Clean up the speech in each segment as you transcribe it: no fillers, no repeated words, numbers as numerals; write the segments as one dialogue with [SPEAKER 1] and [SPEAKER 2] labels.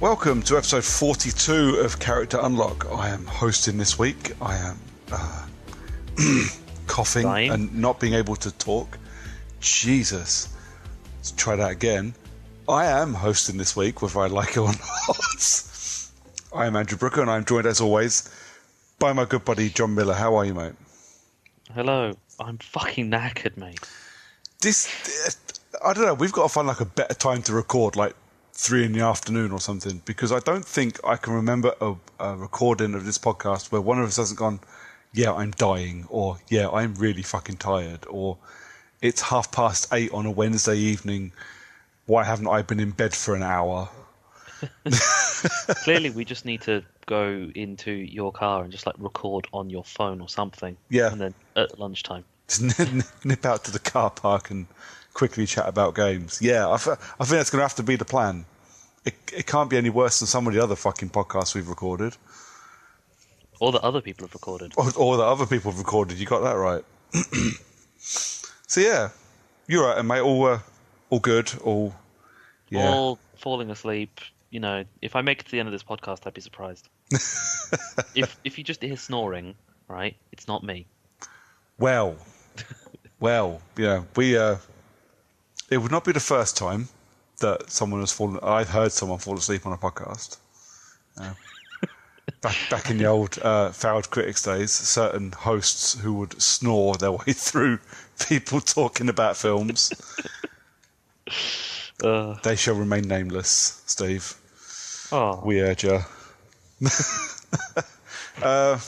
[SPEAKER 1] Welcome to episode 42 of Character Unlock. I am hosting this week. I am coughing
[SPEAKER 2] Dying.
[SPEAKER 1] and not being able to talk. Jesus. Let's try that again. I am hosting this week, whether I like it or not. I am Andrew Brooker, and I'm joined, as always, by my good buddy John Miller. How are you, mate?
[SPEAKER 2] Hello. I'm fucking knackered, mate.
[SPEAKER 1] I don't know. We've got to find like a better time to record, like 3 in the afternoon or something, because I don't think I can remember a recording of this podcast where one of us hasn't gone, yeah, I'm dying, or yeah, I'm really fucking tired, or it's 8:30 on a Wednesday evening. Why haven't I been in bed for an hour?
[SPEAKER 2] Clearly, we just need to go into your car and just like record on your phone or something.
[SPEAKER 1] Yeah.
[SPEAKER 2] And then at lunchtime.
[SPEAKER 1] Just nip out to the car park and quickly chat about games. Yeah, I think that's going to have to be the plan. It can't be any worse than some of the other fucking podcasts we've recorded.
[SPEAKER 2] Or that other people have recorded.
[SPEAKER 1] Or that other people have recorded. You got that right. So yeah, you're right, mate. All good. All
[SPEAKER 2] falling asleep. You know, if I make it to the end of this podcast, I'd be surprised. if you just hear snoring, right, it's not me.
[SPEAKER 1] Well, yeah, it would not be the first time that someone has fallen. I've heard someone fall asleep on a podcast. Back in the old Failed Critics days, certain hosts who would snore their way through people talking about films. They shall remain nameless, Steve.
[SPEAKER 2] Oh.
[SPEAKER 1] We urge you. Yeah,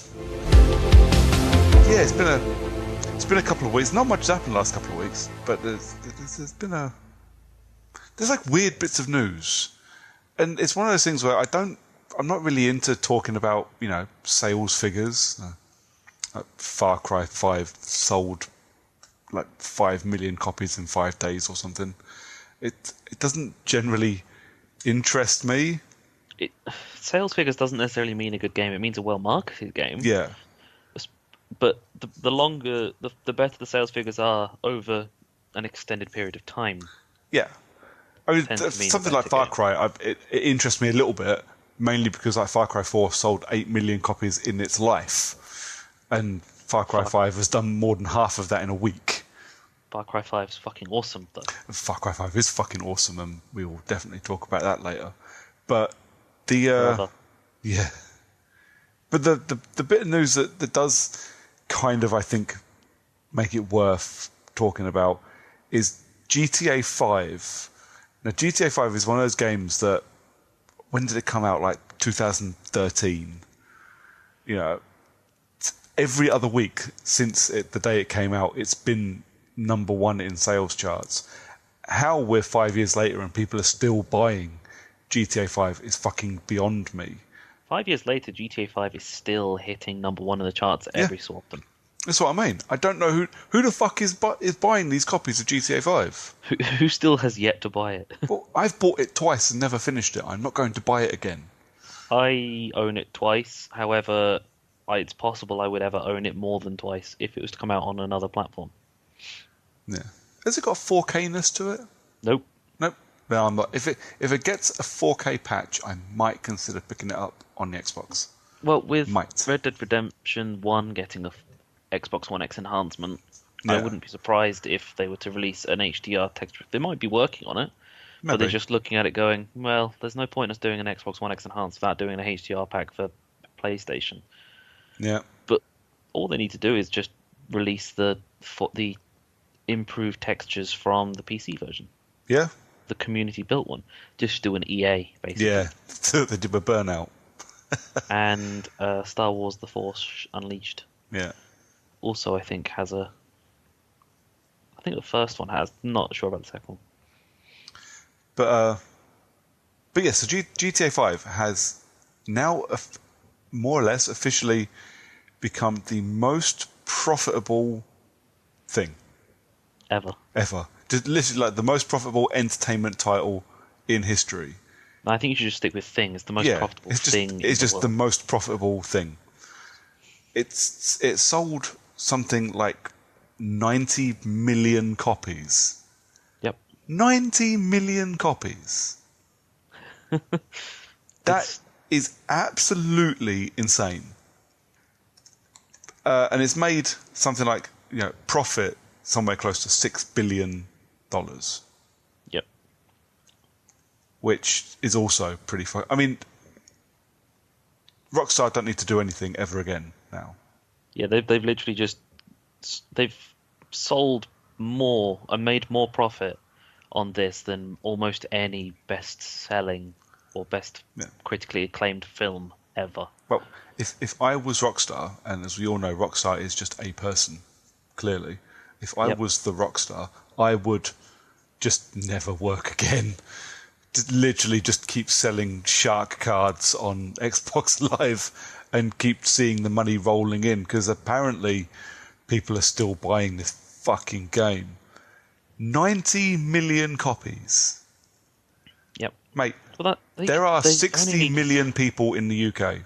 [SPEAKER 1] it's been a couple of weeks. Not much has happened the last couple of weeks, but there's been there's like weird bits of news, and it's one of those things where I'm not really into talking about, you know, sales figures. Like Far Cry 5 sold like 5 million copies in 5 days or something. It doesn't generally interest me.
[SPEAKER 2] Sales figures doesn't necessarily mean a good game. It means a well-marketed game.
[SPEAKER 1] Yeah.
[SPEAKER 2] But the longer, the better the sales figures are over an extended period of time.
[SPEAKER 1] Yeah. I mean, something like Far Cry, it interests me a little bit, mainly because like Far Cry 4 sold 8 million copies in its life, and Far Cry 5 has done more than half of that in a week.
[SPEAKER 2] Far Cry 5 is fucking awesome, though.
[SPEAKER 1] Far Cry 5 is fucking awesome, and we will definitely talk about that later. But the bit of news that does kind of, I think, make it worth talking about is GTA 5. Now, GTA 5 is one of those games that, when did it come out? Like 2013. You know, every other week since the day it came out, it's been number one in sales charts. How we're 5 years later and people are still buying GTA 5 is fucking beyond me.
[SPEAKER 2] 5 years later, GTA 5 is still hitting number one in the charts every so often.
[SPEAKER 1] That's what I mean. I don't know who the fuck is buying these copies of GTA 5.
[SPEAKER 2] Who still has yet to buy it?
[SPEAKER 1] Well, I've bought it twice and never finished it. I'm not going to buy it again.
[SPEAKER 2] I own it twice. However, it's possible I would ever own it more than twice if it was to come out on another platform.
[SPEAKER 1] Yeah. Has it got a 4K-ness to it?
[SPEAKER 2] Nope.
[SPEAKER 1] No, I'm not. If it gets a 4K patch, I might consider picking it up on the Xbox.
[SPEAKER 2] Well, with Red Dead Redemption 1 getting a Xbox One X enhancement,
[SPEAKER 1] yeah.
[SPEAKER 2] I wouldn't be surprised if they were to release an HDR texture. They might be working on it,
[SPEAKER 1] Maybe.
[SPEAKER 2] but they're just looking at it going, well, there's no point in us doing an Xbox One X enhanced without doing an HDR pack for PlayStation.
[SPEAKER 1] Yeah.
[SPEAKER 2] But all they need to do is just release the improved textures from the PC version.
[SPEAKER 1] Yeah.
[SPEAKER 2] The community built one. Just do an EA, basically.
[SPEAKER 1] Yeah, they did a Burnout.
[SPEAKER 2] And Star Wars The Force Unleashed.
[SPEAKER 1] Yeah.
[SPEAKER 2] Also, I think has I think the first one has. Not sure about the second one.
[SPEAKER 1] But yeah, so GTA 5 has now more or less officially become the most profitable thing.
[SPEAKER 2] Ever.
[SPEAKER 1] Just literally like the most profitable entertainment title in history.
[SPEAKER 2] I think you should just stick with thing. It's the most profitable thing.
[SPEAKER 1] It's just
[SPEAKER 2] world.
[SPEAKER 1] the most profitable thing. It sold something like 90 million copies.
[SPEAKER 2] Yep.
[SPEAKER 1] 90 million copies. That is absolutely insane. And it's made something like, profit somewhere close to $6 billion.
[SPEAKER 2] Yep.
[SPEAKER 1] Which is also pretty fun. I mean, Rockstar don't need to do anything ever again now.
[SPEAKER 2] Yeah, they've literally just they've sold more and made more profit on this than almost any best-selling or best critically acclaimed film ever.
[SPEAKER 1] Well, if I was Rockstar, and as we all know, Rockstar is just a person, clearly. If I was the Rockstar, I would just never work again. Literally just keep selling shark cards on Xbox Live and keep seeing the money rolling in, because apparently people are still buying this fucking game. 90 million copies.
[SPEAKER 2] Yep.
[SPEAKER 1] Mate,
[SPEAKER 2] well,
[SPEAKER 1] there are 60 million people in the UK.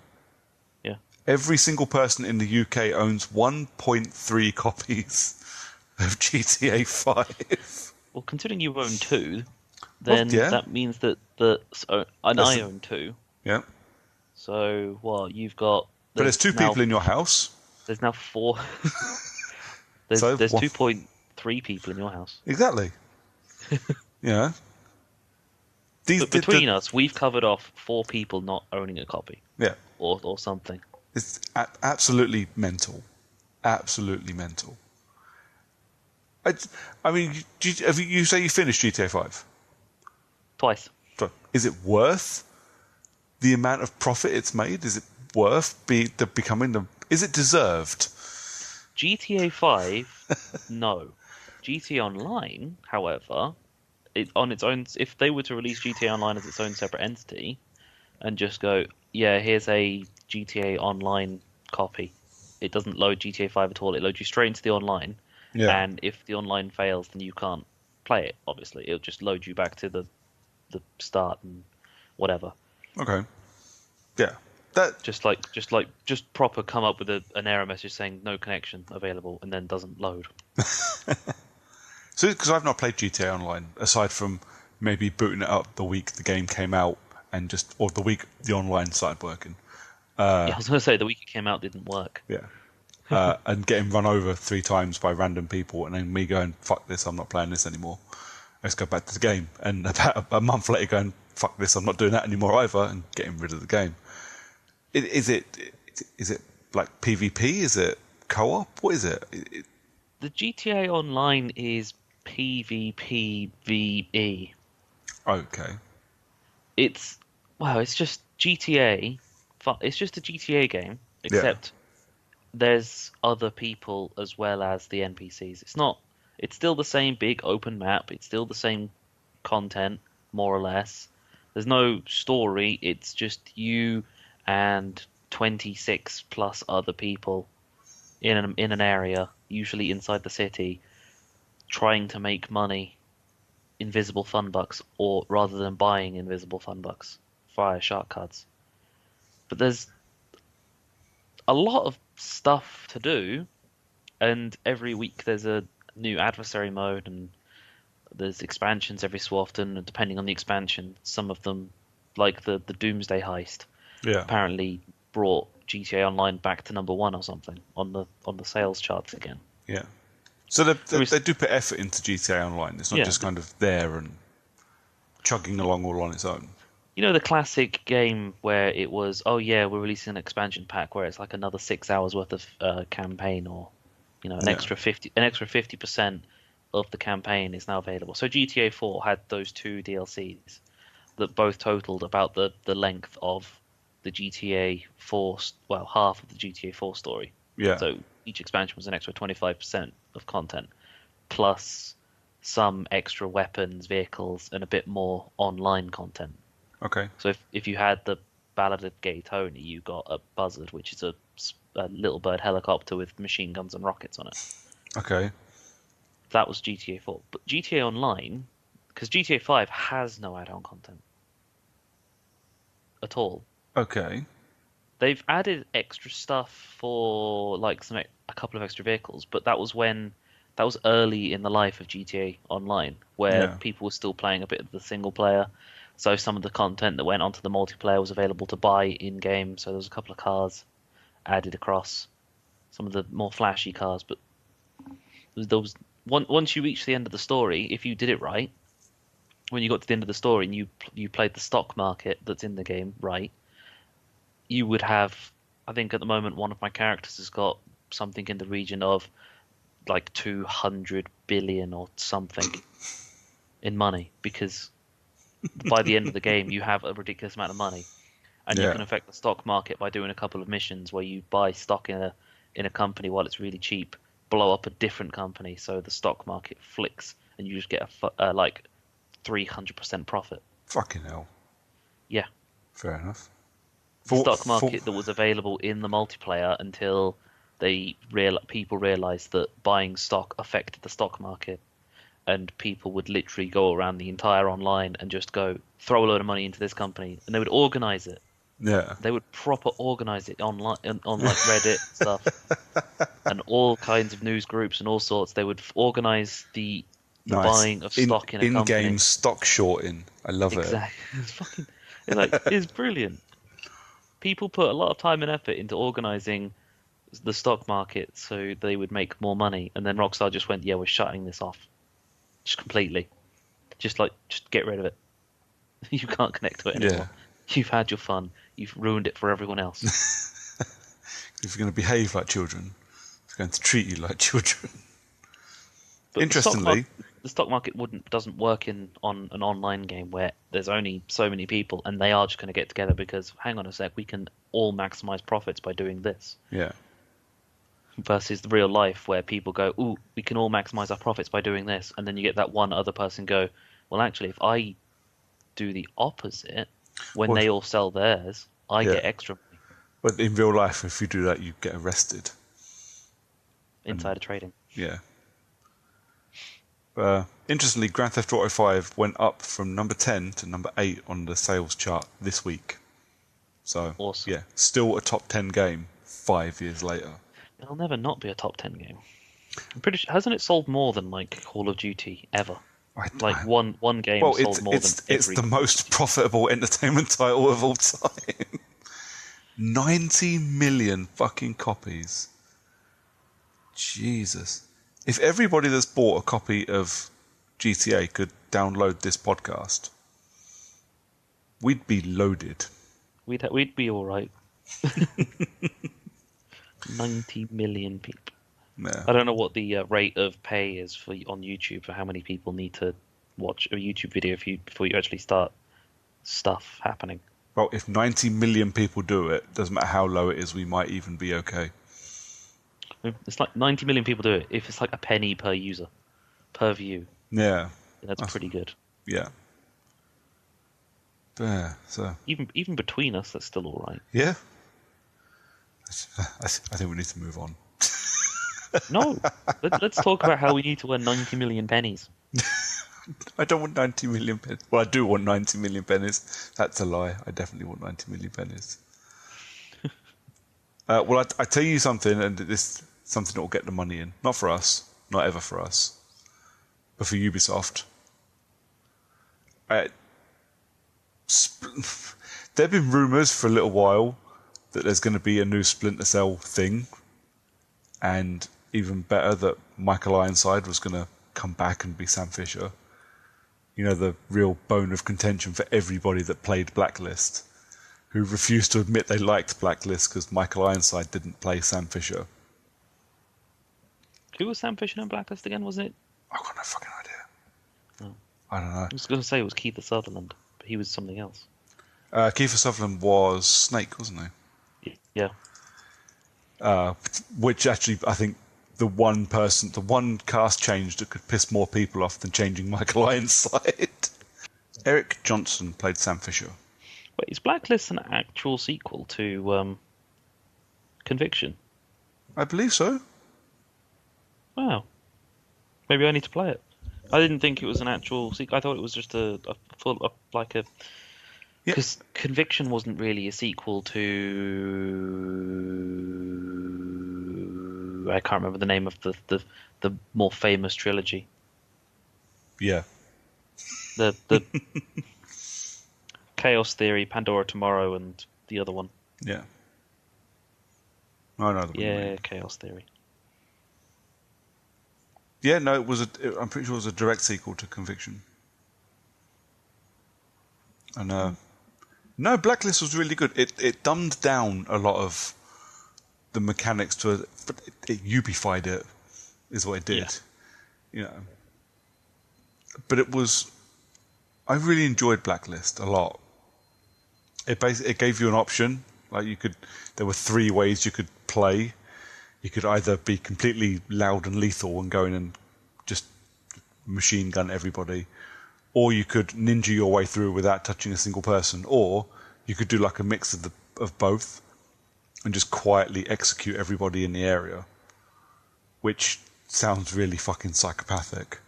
[SPEAKER 2] Yeah.
[SPEAKER 1] Every single person in the UK owns 1.3 copies of GTA 5.
[SPEAKER 2] Well, considering you own 2, then that means that I own 2.
[SPEAKER 1] Yeah.
[SPEAKER 2] So what you've got?
[SPEAKER 1] But there's 2 people in your house.
[SPEAKER 2] There's now 4. there's 2.3 people in your house.
[SPEAKER 1] Exactly. Yeah.
[SPEAKER 2] But between us, we've covered off 4 people not owning a copy.
[SPEAKER 1] Yeah.
[SPEAKER 2] Or something.
[SPEAKER 1] It's absolutely mental. Absolutely mental. I mean, you say you finished GTA 5?
[SPEAKER 2] Twice.
[SPEAKER 1] Is it worth the amount of profit it's made? Is it worth becoming the... Is it deserved?
[SPEAKER 2] GTA 5, no. GTA Online, however, on its own, if they were to release GTA Online as its own separate entity and just go, yeah, here's a GTA Online copy. It doesn't load GTA 5 at all. It loads you straight into the online. Yeah. And if the online fails, then you can't play it, obviously. It'll just load you back to the start and whatever.
[SPEAKER 1] Okay. Yeah. That
[SPEAKER 2] just proper come up with an error message saying no connection available and then doesn't load.
[SPEAKER 1] So, because I've not played GTA Online, aside from maybe booting it up the week the game came out or the week the online started working.
[SPEAKER 2] Yeah, I was going to say the week it came out didn't work.
[SPEAKER 1] Yeah. And getting run over 3 times by random people, and then me going, fuck this, I'm not playing this anymore. Let's go back to the game. And about a month later going, fuck this, I'm not doing that anymore either, and getting rid of the game. Is it like PvP? Is it co-op? What is it?
[SPEAKER 2] The GTA Online is PvPvE.
[SPEAKER 1] Okay.
[SPEAKER 2] It's just GTA. It's just a GTA game, except there's other people as well as the NPCs. It's still the same big open map. It's still the same content, more or less. There's no story. It's just you and 26 plus other people in an area, usually inside the city, trying to make money, invisible fun bucks, or rather than buying invisible fun bucks via shark cards. But there's a lot of stuff to do, and every week there's a new adversary mode, and there's expansions every so often, and depending on the expansion, some of them, like the Doomsday Heist, apparently brought GTA Online back to number 1 or something on the sales charts again. Yeah.
[SPEAKER 1] So they do put effort into GTA Online. It's not just kind of there and chugging along all on its own.
[SPEAKER 2] You know the classic game where it was, we're releasing an expansion pack where it's like another 6 hours worth of campaign, or an extra 50% of the campaign is now available. So GTA 4 had those 2 DLCs that both totaled about the length of the GTA 4, half of the GTA 4 story.
[SPEAKER 1] Yeah.
[SPEAKER 2] So each expansion was an extra 25% of content, plus some extra weapons, vehicles, and a bit more online content.
[SPEAKER 1] Okay.
[SPEAKER 2] So if you had the Ballad of Gay Tony, you got a Buzzard, which is a little bird helicopter with machine guns and rockets on it.
[SPEAKER 1] Okay.
[SPEAKER 2] That was GTA 4. But GTA Online, because GTA 5 has no add-on content at all.
[SPEAKER 1] Okay.
[SPEAKER 2] They've added extra stuff for like a couple of extra vehicles, but that was early in the life of GTA Online, where people were still playing a bit of the single player. So some of the content that went onto the multiplayer was available to buy in game. So there was a couple of cars added across, some of the more flashy cars. But once you reach the end of the story, if you did it right, when you got to the end of the story and you played the stock market that's in the game right, you would have. I think at the moment one of my characters has got something in the region of like 200 billion or something in money, because by the end of the game you have a ridiculous amount of money, and you
[SPEAKER 1] Yeah.
[SPEAKER 2] can affect the stock market by doing a couple of missions where you buy stock in a company while it's really cheap, blow up a different company so the stock market flicks and you just get a like 300% profit.
[SPEAKER 1] Fucking hell.
[SPEAKER 2] Yeah.
[SPEAKER 1] Fair enough.
[SPEAKER 2] The stock market that was available in the multiplayer until people realized that buying stock affected the stock market, and people would literally go around the entire online and just go throw a load of money into this company, and they would organize it.
[SPEAKER 1] Yeah.
[SPEAKER 2] They would proper organize it online on like Reddit and stuff, and all kinds of news groups and all sorts. They would organize the
[SPEAKER 1] Nice.
[SPEAKER 2] buying of stock in a company.
[SPEAKER 1] In-game stock shorting. I love it.
[SPEAKER 2] Exactly. It's brilliant. People put a lot of time and effort into organizing the stock market so they would make more money, and then Rockstar just went, "Yeah, we're shutting this off, just completely. Just get rid of it. You can't connect to it anymore.
[SPEAKER 1] Yeah.
[SPEAKER 2] You've had your fun. You've ruined it for everyone else."
[SPEAKER 1] If you're going to behave like children, it's going to treat you like children.
[SPEAKER 2] But
[SPEAKER 1] Interestingly,
[SPEAKER 2] the stock market doesn't work on an online game where there's only so many people and they are just going to get together because, hang on a sec, we can all maximize profits by doing this.
[SPEAKER 1] yeah.
[SPEAKER 2] Versus the real life where people go, "Ooh, we can all maximize our profits by doing this," and then you get that one other person go, "Well, actually, if I do the opposite, when they all sell theirs, I get extra money."
[SPEAKER 1] But in real life, if you do that, you get arrested.
[SPEAKER 2] Insider trading.
[SPEAKER 1] Yeah. Interestingly, Grand Theft Auto 5 went up from number 10 to number 8 on the sales chart this week. So,
[SPEAKER 2] Awesome.
[SPEAKER 1] yeah, still a top 10 game 5 years later.
[SPEAKER 2] It'll never not be a top 10 game. I'm pretty sure, hasn't it sold more than like Call of Duty ever? One game sold more than
[SPEAKER 1] it's the most profitable entertainment title of all time. 90 million fucking copies. Jesus. If everybody that's bought a copy of GTA could download this podcast, we'd be loaded.
[SPEAKER 2] We'd be all right. 90 million people.
[SPEAKER 1] Yeah.
[SPEAKER 2] I don't know what the rate of pay is on YouTube for how many people need to watch a YouTube video before you actually start stuff happening.
[SPEAKER 1] Well, if 90 million people do it, doesn't matter how low it is, we might even be okay.
[SPEAKER 2] It's like 90 million people do it. If it's like a penny per user, per view.
[SPEAKER 1] Yeah.
[SPEAKER 2] That's pretty good.
[SPEAKER 1] Yeah. Yeah, so.
[SPEAKER 2] Even between us, that's still all right.
[SPEAKER 1] Yeah. I think we need to move on.
[SPEAKER 2] No. Let's talk about how we need to earn 90 million pennies.
[SPEAKER 1] I don't want 90 million pennies. Well, I do want 90 million pennies. That's a lie. I definitely want 90 million pennies. Well, I tell you something, and this something that will get the money in. Not for us. Not ever for us. But for Ubisoft. There have been rumours for a little while that there's going to be a new Splinter Cell thing. And even better, that Michael Ironside was going to come back and be Sam Fisher. You know, the real bone of contention for everybody that played Blacklist, who refused to admit they liked Blacklist because Michael Ironside didn't play Sam Fisher.
[SPEAKER 2] Who was Sam Fisher in Blacklist again, wasn't it?
[SPEAKER 1] I've got no fucking idea.
[SPEAKER 2] Oh.
[SPEAKER 1] I don't know.
[SPEAKER 2] I was going to say it was Keith Sutherland, but he was something else.
[SPEAKER 1] Kiefer Sutherland was Snake, wasn't
[SPEAKER 2] he? Yeah.
[SPEAKER 1] Which actually, I think, the one cast change that could piss more people off than changing Michael Ironside. Eric Johnson played Sam Fisher.
[SPEAKER 2] Wait, is Blacklist an actual sequel to Conviction?
[SPEAKER 1] I believe so.
[SPEAKER 2] Wow. Maybe I need to play it. I didn't think it was an actual sequel. I thought it was just because Conviction wasn't really a sequel to... I can't remember the name of the more famous trilogy.
[SPEAKER 1] Yeah.
[SPEAKER 2] The Chaos Theory, Pandora Tomorrow, and the other one.
[SPEAKER 1] Yeah. I know the one you
[SPEAKER 2] Yeah,
[SPEAKER 1] mean.
[SPEAKER 2] Chaos Theory.
[SPEAKER 1] Yeah, no, I'm pretty sure it was a direct sequel to Conviction. And no, Blacklist was really good. It dumbed down a lot of the mechanics but it ubified it, is what it did.
[SPEAKER 2] Yeah.
[SPEAKER 1] You know. But I really enjoyed Blacklist a lot. It gave you an option. Like there were 3 ways you could play. You could either be completely loud and lethal and go in and just machine gun everybody, or you could ninja your way through without touching a single person, or you could do like a mix of both and just quietly execute everybody in the area, which sounds really fucking psychopathic.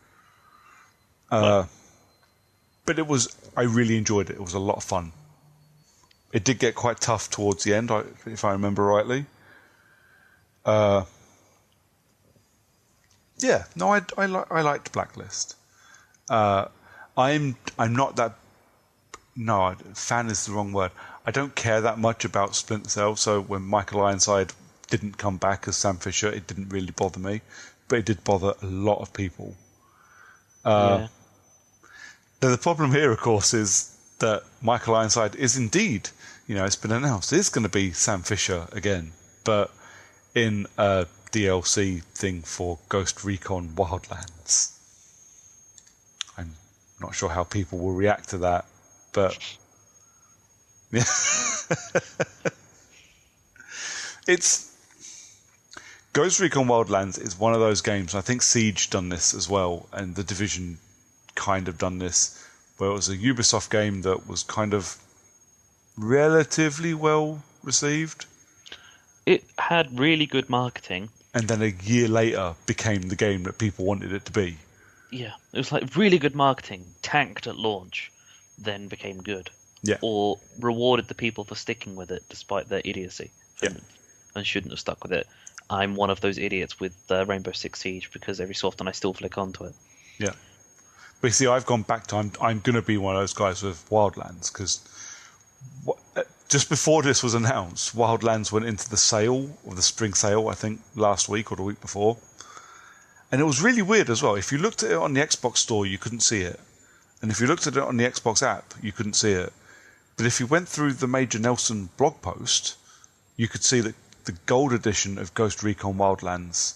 [SPEAKER 1] But I really enjoyed it. It was a lot of fun. It did get quite tough towards the end, if I remember rightly. Yeah, no, I liked Blacklist. I'm not that. No, fan is the wrong word. I don't care that much about Splinter Cell. So when Michael Ironside didn't come back as Sam Fisher, it didn't really bother me, but it did bother a lot of people.
[SPEAKER 2] Yeah.
[SPEAKER 1] Now the problem here, of course, is that Michael Ironside is indeed, it's been announced, is going to be Sam Fisher again, but in a DLC thing for Ghost Recon Wildlands. I'm not sure how people will react to that, but yeah. It's Ghost Recon Wildlands is one of those games. I think Siege done this as well, and The Division kind of done this, where it was a Ubisoft game that was kind of relatively well received.
[SPEAKER 2] It had really good marketing.
[SPEAKER 1] And then a year later became the game that people wanted it to be.
[SPEAKER 2] Yeah, it was like really good marketing, tanked at launch, then became good.
[SPEAKER 1] Yeah.
[SPEAKER 2] Or rewarded the people for sticking with it despite their idiocy.
[SPEAKER 1] Yeah.
[SPEAKER 2] And shouldn't have stuck with it. I'm one of those idiots with Rainbow Six Siege because every so often I still flick onto it.
[SPEAKER 1] Yeah. But you see, I've gone back to... I'm going to be one of those guys with Wildlands, because just before this was announced, Wildlands went into the sale, or the spring sale, I think, last week or the week before. And it was really weird as well. If you looked at it on the Xbox store, you couldn't see it. And if you looked at it on the Xbox app, you couldn't see it. But if you went through the Major Nelson blog post, you could see that the gold edition of Ghost Recon Wildlands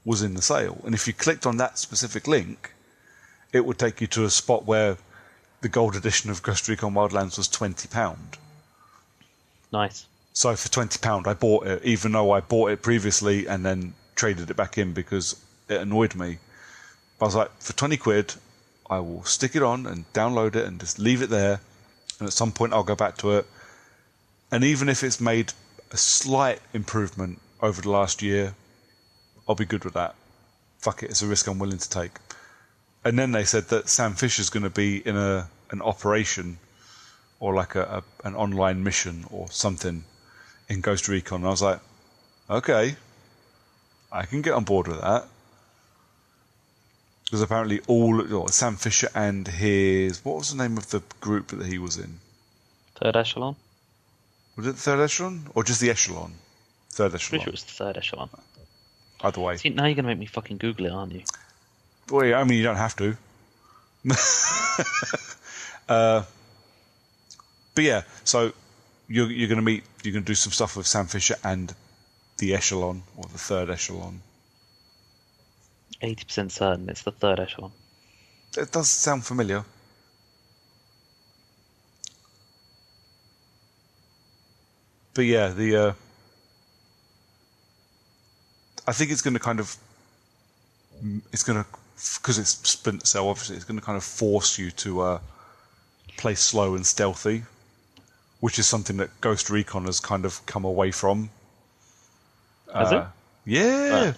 [SPEAKER 1] was in the sale. And if you clicked on that specific link, it would take you to a spot where the gold edition of Ghost Recon Wildlands was £20.
[SPEAKER 2] Nice.
[SPEAKER 1] So for £20, I bought it, even though I bought it previously and then traded it back in because it annoyed me. But I was like, for 20 quid, I will stick it on and download it and just leave it there. And at some point, I'll go back to it. And even if it's made a slight improvement over the last year, I'll be good with that. Fuck it, it's a risk I'm willing to take. And then they said that Sam Fisher's going to be in an operation or like an online mission or something in Ghost Recon. And I was like, okay, I can get on board with that. Because apparently Sam Fisher and what was the name of the group that he was in?
[SPEAKER 2] Third Echelon?
[SPEAKER 1] Was it Third Echelon? Or just the Echelon? Third Echelon.
[SPEAKER 2] Pretty sure it was the Third Echelon.
[SPEAKER 1] Either way.
[SPEAKER 2] See, now you're going to make me fucking Google it, aren't you?
[SPEAKER 1] Well, I mean, you don't have to. But yeah, so you're going to do some stuff with Sam Fisher and the Echelon, or the Third Echelon.
[SPEAKER 2] 80% certain it's the Third Echelon.
[SPEAKER 1] It does sound familiar. But yeah, I think it's going to because it's Splinter Cell, obviously, it's going to kind of force you to play slow and stealthy, which is something that Ghost Recon has kind of come away from.
[SPEAKER 2] Has it?
[SPEAKER 1] Yeah.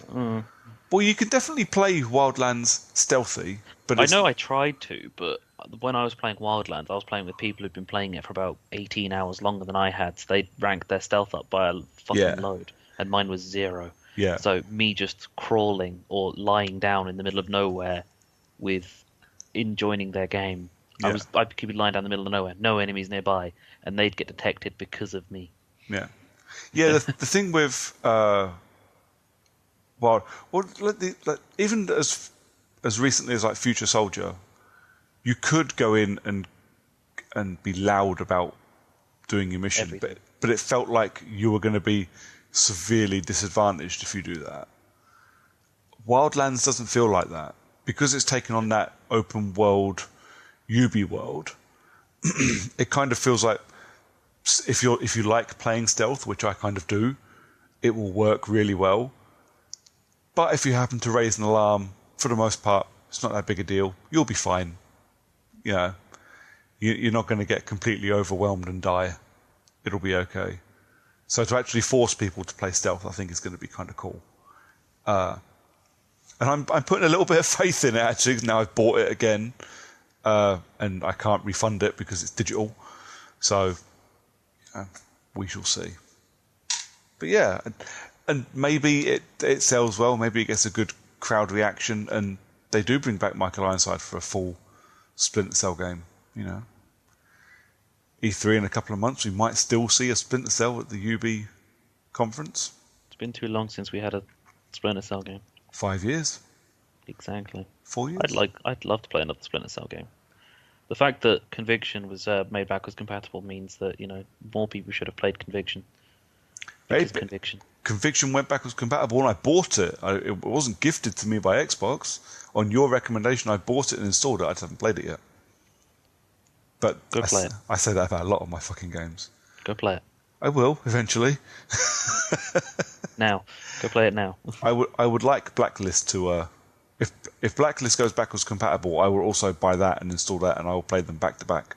[SPEAKER 1] Well, you can definitely play Wildlands stealthy, but
[SPEAKER 2] I know I tried to, but when I was playing Wildlands, I was playing with people who'd been playing it for about 18 hours longer than I had, so they ranked their stealth up by a fucking load, and mine was 0.
[SPEAKER 1] Yeah.
[SPEAKER 2] So me just crawling or lying down in the middle of nowhere with joining their game,
[SPEAKER 1] Yeah.
[SPEAKER 2] I could be lying down the middle of nowhere, no enemies nearby, and they'd get detected because of me.
[SPEAKER 1] Yeah. Yeah, the thing with even as recently as like Future Soldier, you could go in and be loud about doing your mission,
[SPEAKER 2] Everything.
[SPEAKER 1] but it felt like you were going to be severely disadvantaged if you do that. Wildlands doesn't feel like that because it's taken on that open world, Ubi world. It kind of feels like if you like playing stealth, which I kind of do, it will work really well. But if you happen to raise an alarm, for the most part, it's not that big a deal. You'll be fine. You know, you're not going to get completely overwhelmed and die. It'll be okay. So to actually force people to play stealth, I think is going to be kind of cool. And I'm putting a little bit of faith in it, actually. Now I've bought it again, and I can't refund it because it's digital. So we shall see. But yeah, and maybe it sells well. Maybe it gets a good crowd reaction, and they do bring back Michael Ironside for a full Splinter Cell game. You know, E3 in a couple of months, we might still see a Splinter Cell at the UB conference.
[SPEAKER 2] It's been too long since we had a Splinter Cell game.
[SPEAKER 1] 5 years.
[SPEAKER 2] Exactly.
[SPEAKER 1] 4 years.
[SPEAKER 2] I'd love to play another Splinter Cell game. The fact that Conviction was made backwards compatible means that more people should have played Conviction. Because Conviction.
[SPEAKER 1] Conviction went backwards compatible, and I bought it. It wasn't gifted to me by Xbox. On your recommendation, I bought it and installed it. I just haven't played it yet. But
[SPEAKER 2] Go play it.
[SPEAKER 1] I say that about a lot of my fucking games.
[SPEAKER 2] Go play it.
[SPEAKER 1] I will eventually.
[SPEAKER 2] Now, go play it now.
[SPEAKER 1] I would like Blacklist to. If Blacklist goes backwards compatible, I will also buy that and install that, and I will play them back to back.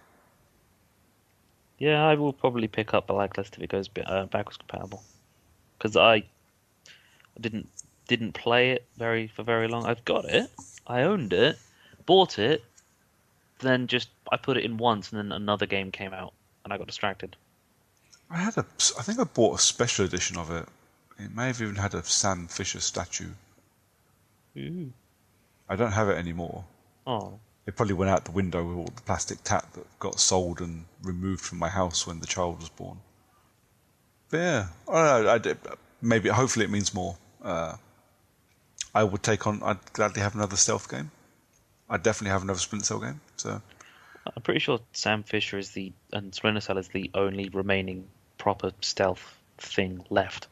[SPEAKER 2] Yeah, I will probably pick up Blacklist if it goes backwards compatible, because I didn't play it for very long. I've got it, I owned it, bought it, then I put it in once, and then another game came out, and I got distracted.
[SPEAKER 1] I think I bought a special edition of it. It may have even had a Sam Fisher statue.
[SPEAKER 2] Ooh.
[SPEAKER 1] I don't have it anymore.
[SPEAKER 2] Oh.
[SPEAKER 1] It probably went out the window with all the plastic tap that got sold and removed from my house when the child was born. But yeah, I don't know. Maybe, hopefully, it means more. I'd gladly have another stealth game. I'd definitely have another Splinter Cell game. So
[SPEAKER 2] I'm pretty sure Sam Fisher and Splinter Cell is the only remaining proper stealth thing left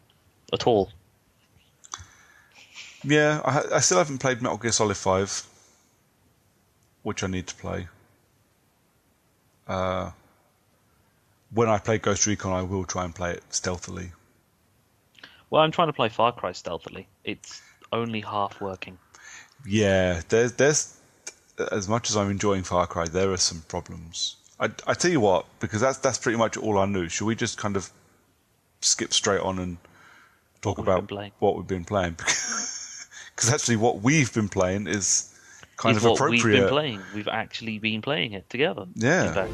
[SPEAKER 2] at all.
[SPEAKER 1] Yeah, I still haven't played Metal Gear Solid 5, which I need to play. When I play Ghost Recon, I will try and play it stealthily.
[SPEAKER 2] Well, I'm trying to play Far Cry stealthily. It's only half working.
[SPEAKER 1] Yeah, there's as much as I'm enjoying Far Cry, there are some problems. I tell you what, because that's pretty much all I knew. Should we just kind of skip straight on and talk about what we've been playing? Because actually what we've been playing is kind of appropriate.
[SPEAKER 2] We've been playing. We've actually been playing it together.
[SPEAKER 1] Yeah.
[SPEAKER 2] In fact.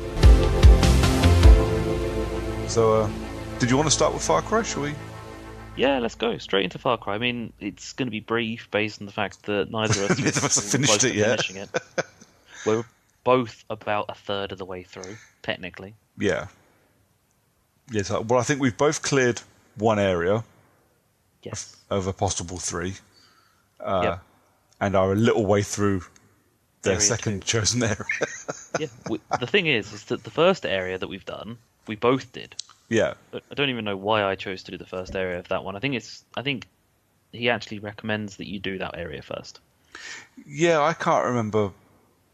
[SPEAKER 1] So, did you want to start with Far Cry, shall we?
[SPEAKER 2] Yeah, let's go straight into Far Cry. I mean, it's going to be brief based on the fact that neither of us
[SPEAKER 1] have finished it yet.
[SPEAKER 2] Finishing it. We're both about a third of the way through, technically.
[SPEAKER 1] Yeah. Yes. Well, I think we've both cleared one area.
[SPEAKER 2] Yes.
[SPEAKER 1] Of a possible 3.
[SPEAKER 2] Yep.
[SPEAKER 1] And are a little way through their
[SPEAKER 2] Area
[SPEAKER 1] second
[SPEAKER 2] 2.
[SPEAKER 1] chosen area.
[SPEAKER 2] Yeah. The thing is that the first area that we've done, we both did.
[SPEAKER 1] Yeah.
[SPEAKER 2] I don't even know why I chose to do the first area of that one. I think he actually recommends that you do that area first.
[SPEAKER 1] Yeah, I can't remember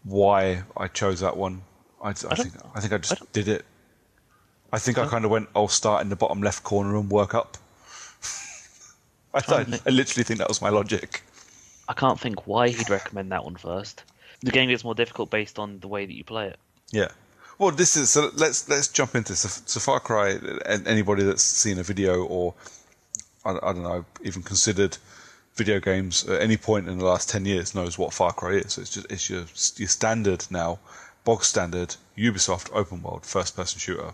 [SPEAKER 1] why I chose that one. I think I just did it. I think I kind of went, I'll start in the bottom left corner and work up. I literally think that was my logic.
[SPEAKER 2] I can't think why he'd recommend that one first. The game gets more difficult based on the way that you play it.
[SPEAKER 1] Yeah. Well, let's jump into this. So Far Cry, and anybody that's seen a video or I don't know, even considered video games at any point in the last 10 years knows what Far Cry is. So it's your standard now, bog standard Ubisoft open world first person shooter.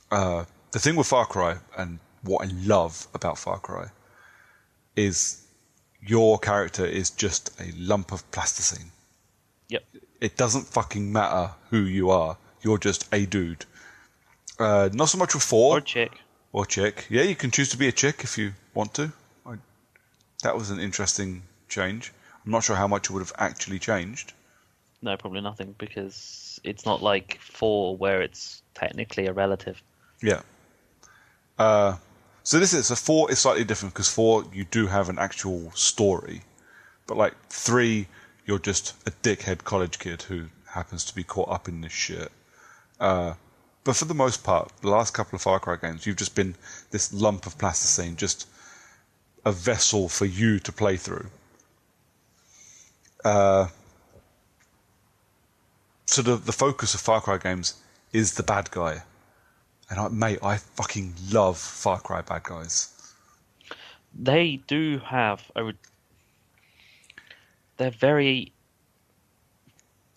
[SPEAKER 1] The thing with Far Cry, and what I love about Far Cry, is your character is just a lump of plasticine.
[SPEAKER 2] Yep.
[SPEAKER 1] It doesn't fucking matter who you are. You're just a dude. Not so much with 4.
[SPEAKER 2] Or chick.
[SPEAKER 1] Or chick. Yeah, you can choose to be a chick if you want to. That was an interesting change. I'm not sure how much it would have actually changed.
[SPEAKER 2] No, probably nothing, because it's not like 4 where it's technically a relative.
[SPEAKER 1] Yeah. So this is 4 is slightly different because 4 you do have an actual story, but like 3 you're just a dickhead college kid who happens to be caught up in this shit. But for the most part, the last couple of Far Cry games, you've just been this lump of plasticine, just a vessel for you to play through. So the focus of Far Cry games is the bad guy. And I fucking love Far Cry bad guys.
[SPEAKER 2] They do have they're very.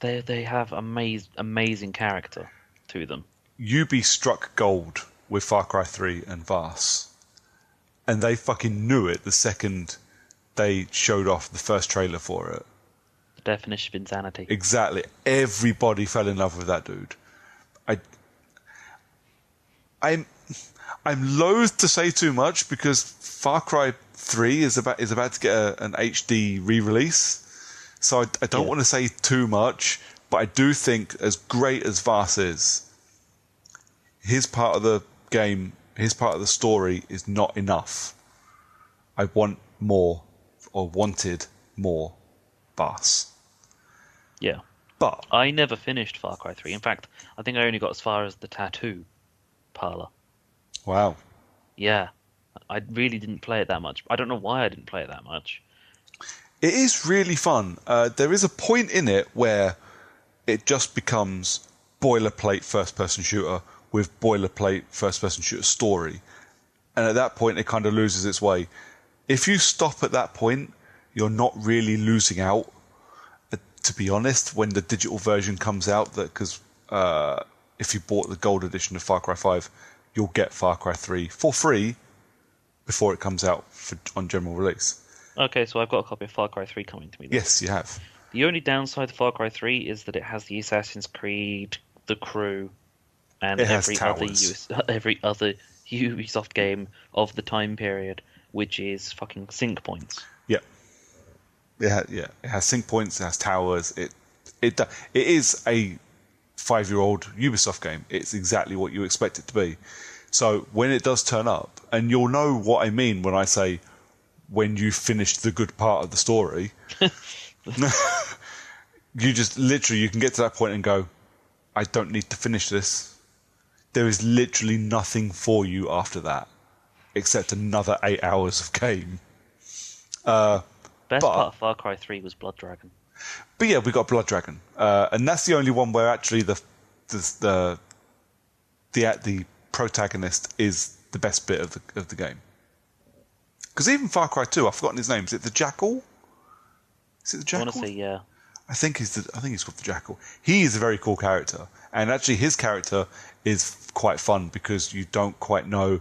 [SPEAKER 2] They have amazing character to them.
[SPEAKER 1] Ubi struck gold with Far Cry 3 and Vars. And they fucking knew it the second they showed off the first trailer for it.
[SPEAKER 2] The definition of insanity.
[SPEAKER 1] Exactly. Everybody fell in love with that dude. I'm loath to say too much because Far Cry 3 is about to get an HD re-release. So I don't want to say too much, but I do think as great as Vars is, his part of the game, his part of the story is not enough. I want more, or wanted more Vars.
[SPEAKER 2] Yeah.
[SPEAKER 1] But
[SPEAKER 2] I never finished Far Cry 3. In fact, I think I only got as far as the tattoo parlor.
[SPEAKER 1] Wow.
[SPEAKER 2] Yeah. I really didn't play it that much. I don't know why I didn't play it that much.
[SPEAKER 1] It is really fun. There is a point in it where it just becomes boilerplate first-person shooter with boilerplate first-person shooter story. And at that point, it kind of loses its way. If you stop at that point, you're not really losing out. To be honest, when the digital version comes out, because if you bought the gold edition of Far Cry 5, you'll get Far Cry 3 for free before it comes out on general release.
[SPEAKER 2] Okay, so I've got a copy of Far Cry 3 coming to me then.
[SPEAKER 1] Yes, you have.
[SPEAKER 2] The only downside to Far Cry 3 is that it has the Assassin's Creed, the crew, and every other Ubisoft game of the time period, which is fucking sync points.
[SPEAKER 1] Yeah. It has sync points, it has towers. It is a 5-year-old Ubisoft game. It's exactly what you expect it to be. So when it does turn up, and you'll know what I mean when I say when you finish the good part of the story, you just literally, you can get to that point and go, I don't need to finish this. There is literally nothing for you after that, except another 8 hours of game.
[SPEAKER 2] Best part of Far Cry 3 was Blood Dragon.
[SPEAKER 1] But yeah, we got Blood Dragon, and that's the only one where actually the protagonist is the best bit of the game. Because even Far Cry 2, I've forgotten his name. Is it the Jackal? Is it the Jackal?
[SPEAKER 2] I want to say yeah.
[SPEAKER 1] I think he's called the Jackal. He is a very cool character, and actually his character is quite fun because you don't quite know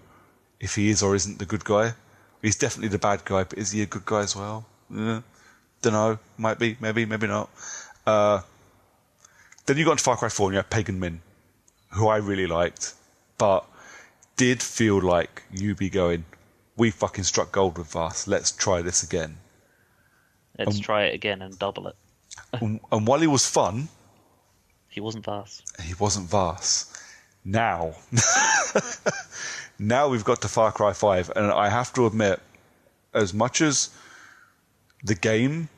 [SPEAKER 1] if he is or isn't the good guy. He's definitely the bad guy, but is he a good guy as well? Don't know. Might be. Maybe not. Then you got into Far Cry 4 and you had Pagan Min, who I really liked, but did feel like you be going, we fucking struck gold with Vars. Let's try this again.
[SPEAKER 2] Let's try it again and double it.
[SPEAKER 1] And while he was fun,
[SPEAKER 2] he wasn't Vars.
[SPEAKER 1] He wasn't Vars. Now we've got to Far Cry 5, and I have to admit, as much as the game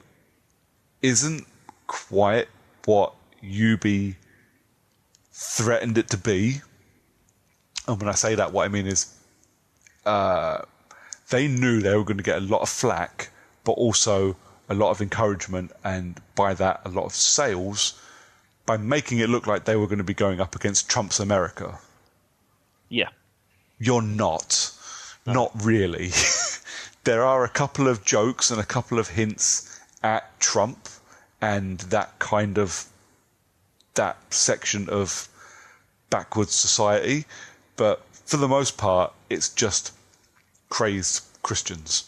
[SPEAKER 1] isn't quite what Ubi threatened it to be, and when I say that, what I mean is they knew they were going to get a lot of flack, but also a lot of encouragement, and by that, a lot of sales, by making it look like they were going to be going up against Trump's America.
[SPEAKER 2] Yeah.
[SPEAKER 1] You're not. No. Not really. There are a couple of jokes and a couple of hints at Trump and that section of backwards society, but for the most part, it's just crazed Christians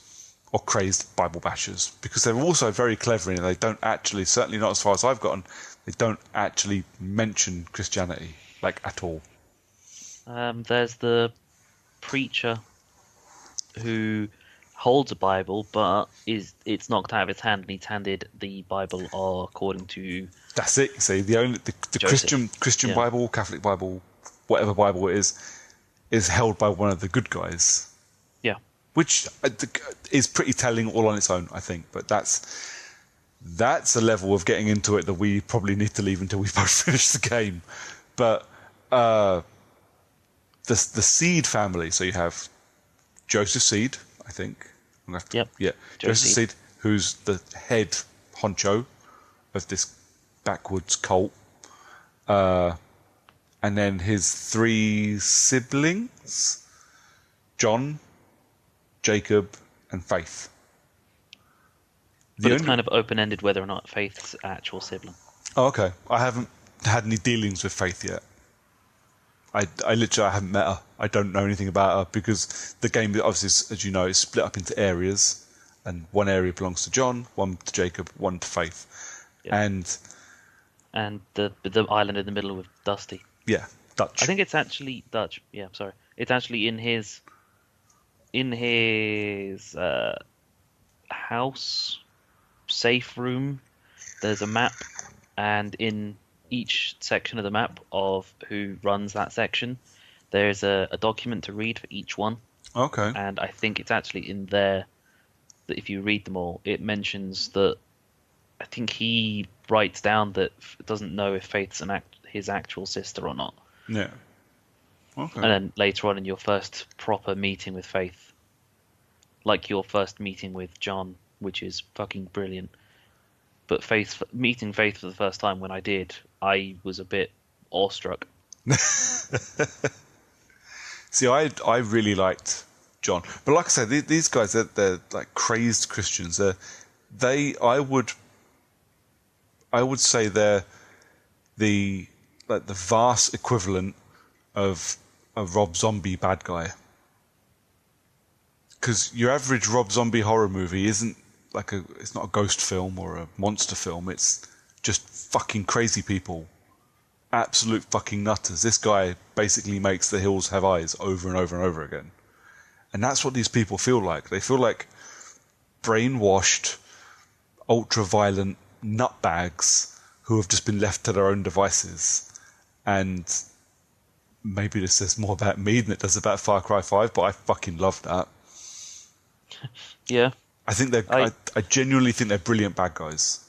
[SPEAKER 1] or crazed Bible bashers, because they're also very clever in it. They don't actually, certainly not as far as I've gotten, they don't actually mention Christianity, like, at all.
[SPEAKER 2] There's the preacher who holds a Bible, but it's knocked out of his hand, and he's handed the Bible according to
[SPEAKER 1] That's it. You see, the Christian
[SPEAKER 2] Yeah.
[SPEAKER 1] Bible, Catholic Bible, whatever Bible it is held by one of the good guys,
[SPEAKER 2] Yeah.
[SPEAKER 1] which is pretty telling all on its own, I think. But that's a level of getting into it that we probably need to leave until we both finish the game. But the Seed family. So you have Joseph Seed, I think.
[SPEAKER 2] Yep.
[SPEAKER 1] Yeah, Joseph Seed, who's the head honcho of this backwoods cult, and then his 3 siblings: John, Jacob, and Faith.
[SPEAKER 2] But it's kind of open-ended whether or not Faith's actual sibling.
[SPEAKER 1] Oh, okay. I haven't had any dealings with Faith yet. I literally haven't met her. I don't know anything about her, because the game, obviously, as you know, is split up into areas, and one area belongs to John, one to Jacob, one to Faith.
[SPEAKER 2] Yeah. And the island in the middle with Dusty.
[SPEAKER 1] Yeah, Dutch.
[SPEAKER 2] I think it's actually Dutch. Yeah, sorry. It's actually in his house safe room. There's a map, and in each section of the map of who runs that section, there's a document to read for each one.
[SPEAKER 1] Okay.
[SPEAKER 2] And I think it's actually in there that if you read them all, it mentions that I think he writes down that doesn't know if Faith's his actual sister or not.
[SPEAKER 1] Yeah. Okay.
[SPEAKER 2] And then later on in your first proper meeting with Faith, like your first meeting with John, which is fucking brilliant. But meeting Faith for the first time, when I did, I was a bit awestruck.
[SPEAKER 1] See, I really liked John, but like I said, these guys, they're like crazed Christians. I would say they're the vast equivalent of a Rob Zombie bad guy. Because your average Rob Zombie horror movie isn't it's not a ghost film or a monster film. It's just fucking crazy people, absolute fucking nutters. This guy basically makes The Hills Have Eyes over and over and over again, and that's what these people feel like. They feel like brainwashed, ultra-violent nutbags who have just been left to their own devices. And maybe this says more about me than it does about Far Cry 5, but I fucking love that.
[SPEAKER 2] Yeah.
[SPEAKER 1] I think I genuinely think they're brilliant bad guys.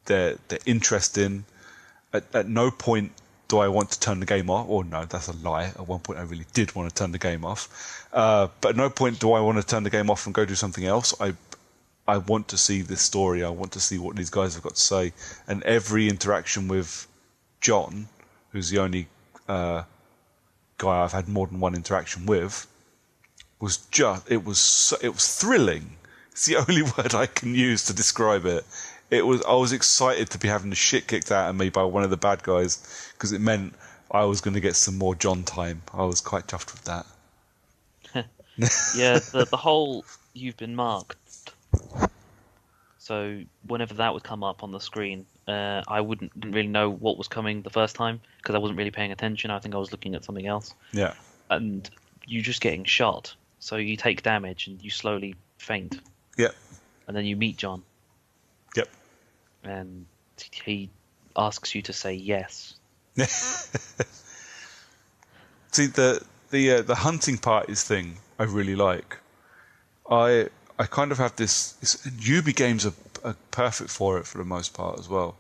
[SPEAKER 1] They're interesting. At no point do I want to turn the game off. Or no, that's a lie. At one point I really did want to turn the game off. But at no point do I want to turn the game off and go do something else. I want to see this story. I want to see what these guys have got to say. And every interaction with John, who's the only guy I've had more than one interaction with, it was thrilling. It's the only word I can use to describe it. I was excited to be having the shit kicked out of me by one of the bad guys, because it meant I was going to get some more John time. I was quite chuffed with that.
[SPEAKER 2] Yeah, the whole "you've been marked." So whenever that would come up on the screen, I didn't really know what was coming the first time, because I wasn't really paying attention. I think I was looking at something else.
[SPEAKER 1] Yeah.
[SPEAKER 2] And you just getting shot, so you take damage and you slowly faint.
[SPEAKER 1] Yep.
[SPEAKER 2] And then you meet John.
[SPEAKER 1] Yep.
[SPEAKER 2] And he asks you to say yes.
[SPEAKER 1] See, the hunting parties thing I really like. I kind of have this. Ubi games are perfect for it for the most part as well.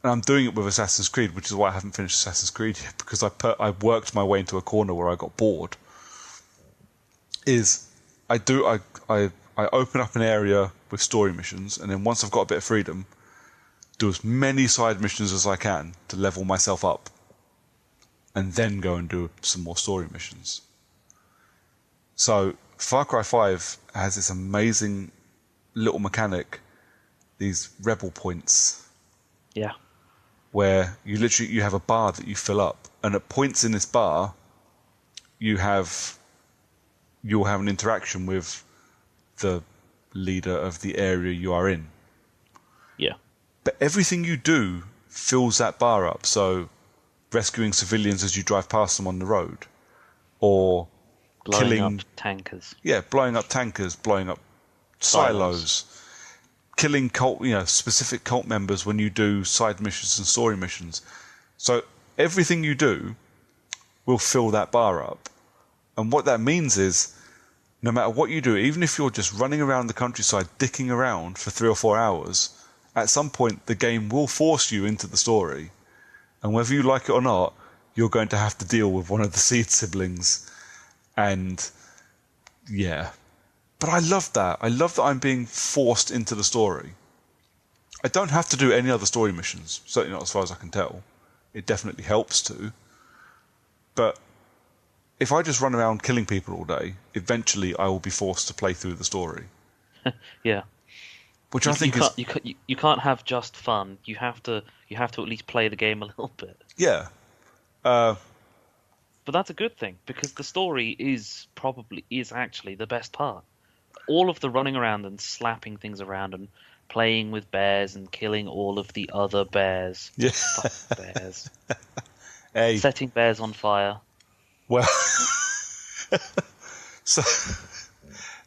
[SPEAKER 1] And I'm doing it with Assassin's Creed, which is why I haven't finished Assassin's Creed yet, because I worked my way into a corner where I got bored. I open up an area with story missions, and then once I've got a bit of freedom, do as many side missions as I can to level myself up, and then go and do some more story missions. So Far Cry 5 has this amazing little mechanic, these rebel points.
[SPEAKER 2] Yeah.
[SPEAKER 1] Where you have a bar that you fill up, and at points in this bar, you'll have an interaction with the leader of the area you are in.
[SPEAKER 2] Yeah.
[SPEAKER 1] But everything you do fills that bar up. So rescuing civilians as you drive past them on the road, or
[SPEAKER 2] Blowing up tankers.
[SPEAKER 1] Yeah, blowing up tankers, blowing up silos, killing specific cult members when you do side missions and story missions. So everything you do will fill that bar up. And what that means is, no matter what you do, even if you're just running around the countryside, dicking around for 3 or 4 hours, at some point the game will force you into the story. And whether you like it or not, you're going to have to deal with one of the seed siblings. And yeah. But I love that. I love that I'm being forced into the story. I don't have to do any other story missions, certainly not as far as I can tell. It definitely helps to. But if I just run around killing people all day, eventually I will be forced to play through the story.
[SPEAKER 2] Yeah.
[SPEAKER 1] Which I think is...
[SPEAKER 2] You can't have just fun. You have to at least play the game a little bit.
[SPEAKER 1] Yeah.
[SPEAKER 2] But that's a good thing, because the story is actually the best part. All of the running around and slapping things around and playing with bears and killing all of the other bears.
[SPEAKER 1] Yeah.
[SPEAKER 2] Fuck bears.
[SPEAKER 1] Hey.
[SPEAKER 2] Setting bears on fire.
[SPEAKER 1] Well, so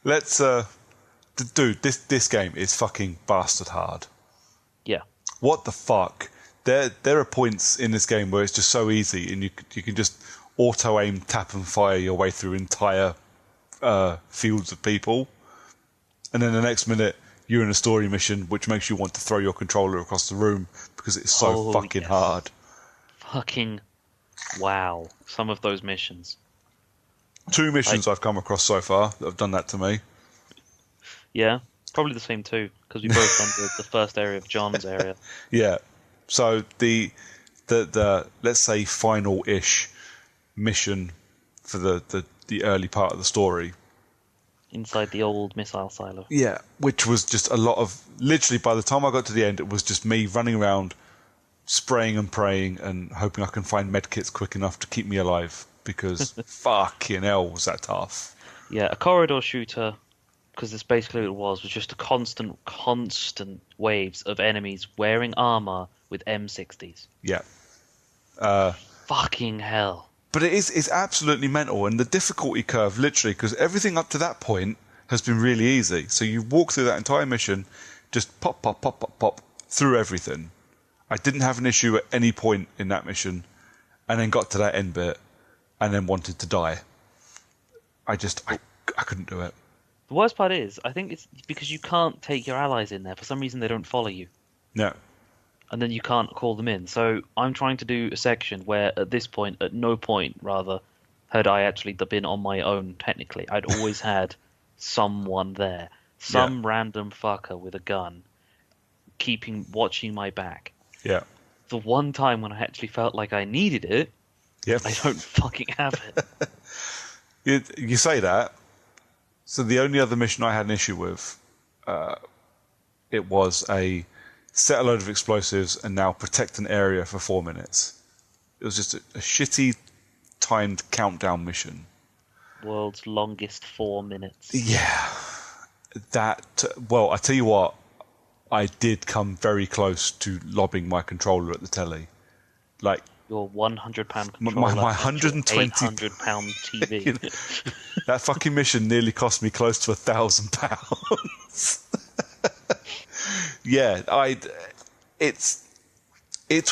[SPEAKER 1] let's dude, this game is fucking bastard hard.
[SPEAKER 2] Yeah.
[SPEAKER 1] What the fuck? There are points in this game where it's just so easy, and you can just auto aim, tap, and fire your way through entire fields of people, and then the next minute you're in a story mission which makes you want to throw your controller across the room because it's so fucking hard.
[SPEAKER 2] Fucking wow! Some of those missions.
[SPEAKER 1] 2 missions I've come across so far that have done that to me.
[SPEAKER 2] Yeah, probably the same too, because we both done the first area of John's area.
[SPEAKER 1] Yeah. So the let's say final-ish mission for the early part of the story.
[SPEAKER 2] Inside the old missile silo.
[SPEAKER 1] Yeah, which was just a lot of... Literally, by the time I got to the end, it was just me running around, spraying and praying, and hoping I can find medkits quick enough to keep me alive, because fucking hell was that tough.
[SPEAKER 2] Yeah, a corridor shooter, because that's basically what it was just a constant waves of enemies wearing armor with M60s.
[SPEAKER 1] Yeah.
[SPEAKER 2] Fucking hell.
[SPEAKER 1] But it's absolutely mental, and the difficulty curve, literally, because everything up to that point has been really easy. So you walk through that entire mission, just pop, pop, pop, pop, pop, through everything. I didn't have an issue at any point in that mission, and then got to that end bit, and then wanted to die. I couldn't do it.
[SPEAKER 2] The worst part is, I think it's because you can't take your allies in there. For some reason, they don't follow you.
[SPEAKER 1] No.
[SPEAKER 2] And then you can't call them in. So I'm trying to do a section where at no point, had I actually been on my own, technically. I'd always had someone there. Some random fucker with a gun watching my back.
[SPEAKER 1] Yeah.
[SPEAKER 2] The one time when I actually felt like I needed it, I don't fucking have it.
[SPEAKER 1] You say that. So the only other mission I had an issue with, it was set a load of explosives and now protect an area for 4 minutes. It was just a shitty timed countdown mission.
[SPEAKER 2] World's longest 4 minutes.
[SPEAKER 1] Yeah. Well, I tell you what, I did come very close to lobbing my controller at the telly. Like,
[SPEAKER 2] your £100 controller,
[SPEAKER 1] my 120
[SPEAKER 2] £800 TV.
[SPEAKER 1] You know, that fucking mission nearly cost me close to £1,000. Yeah, it's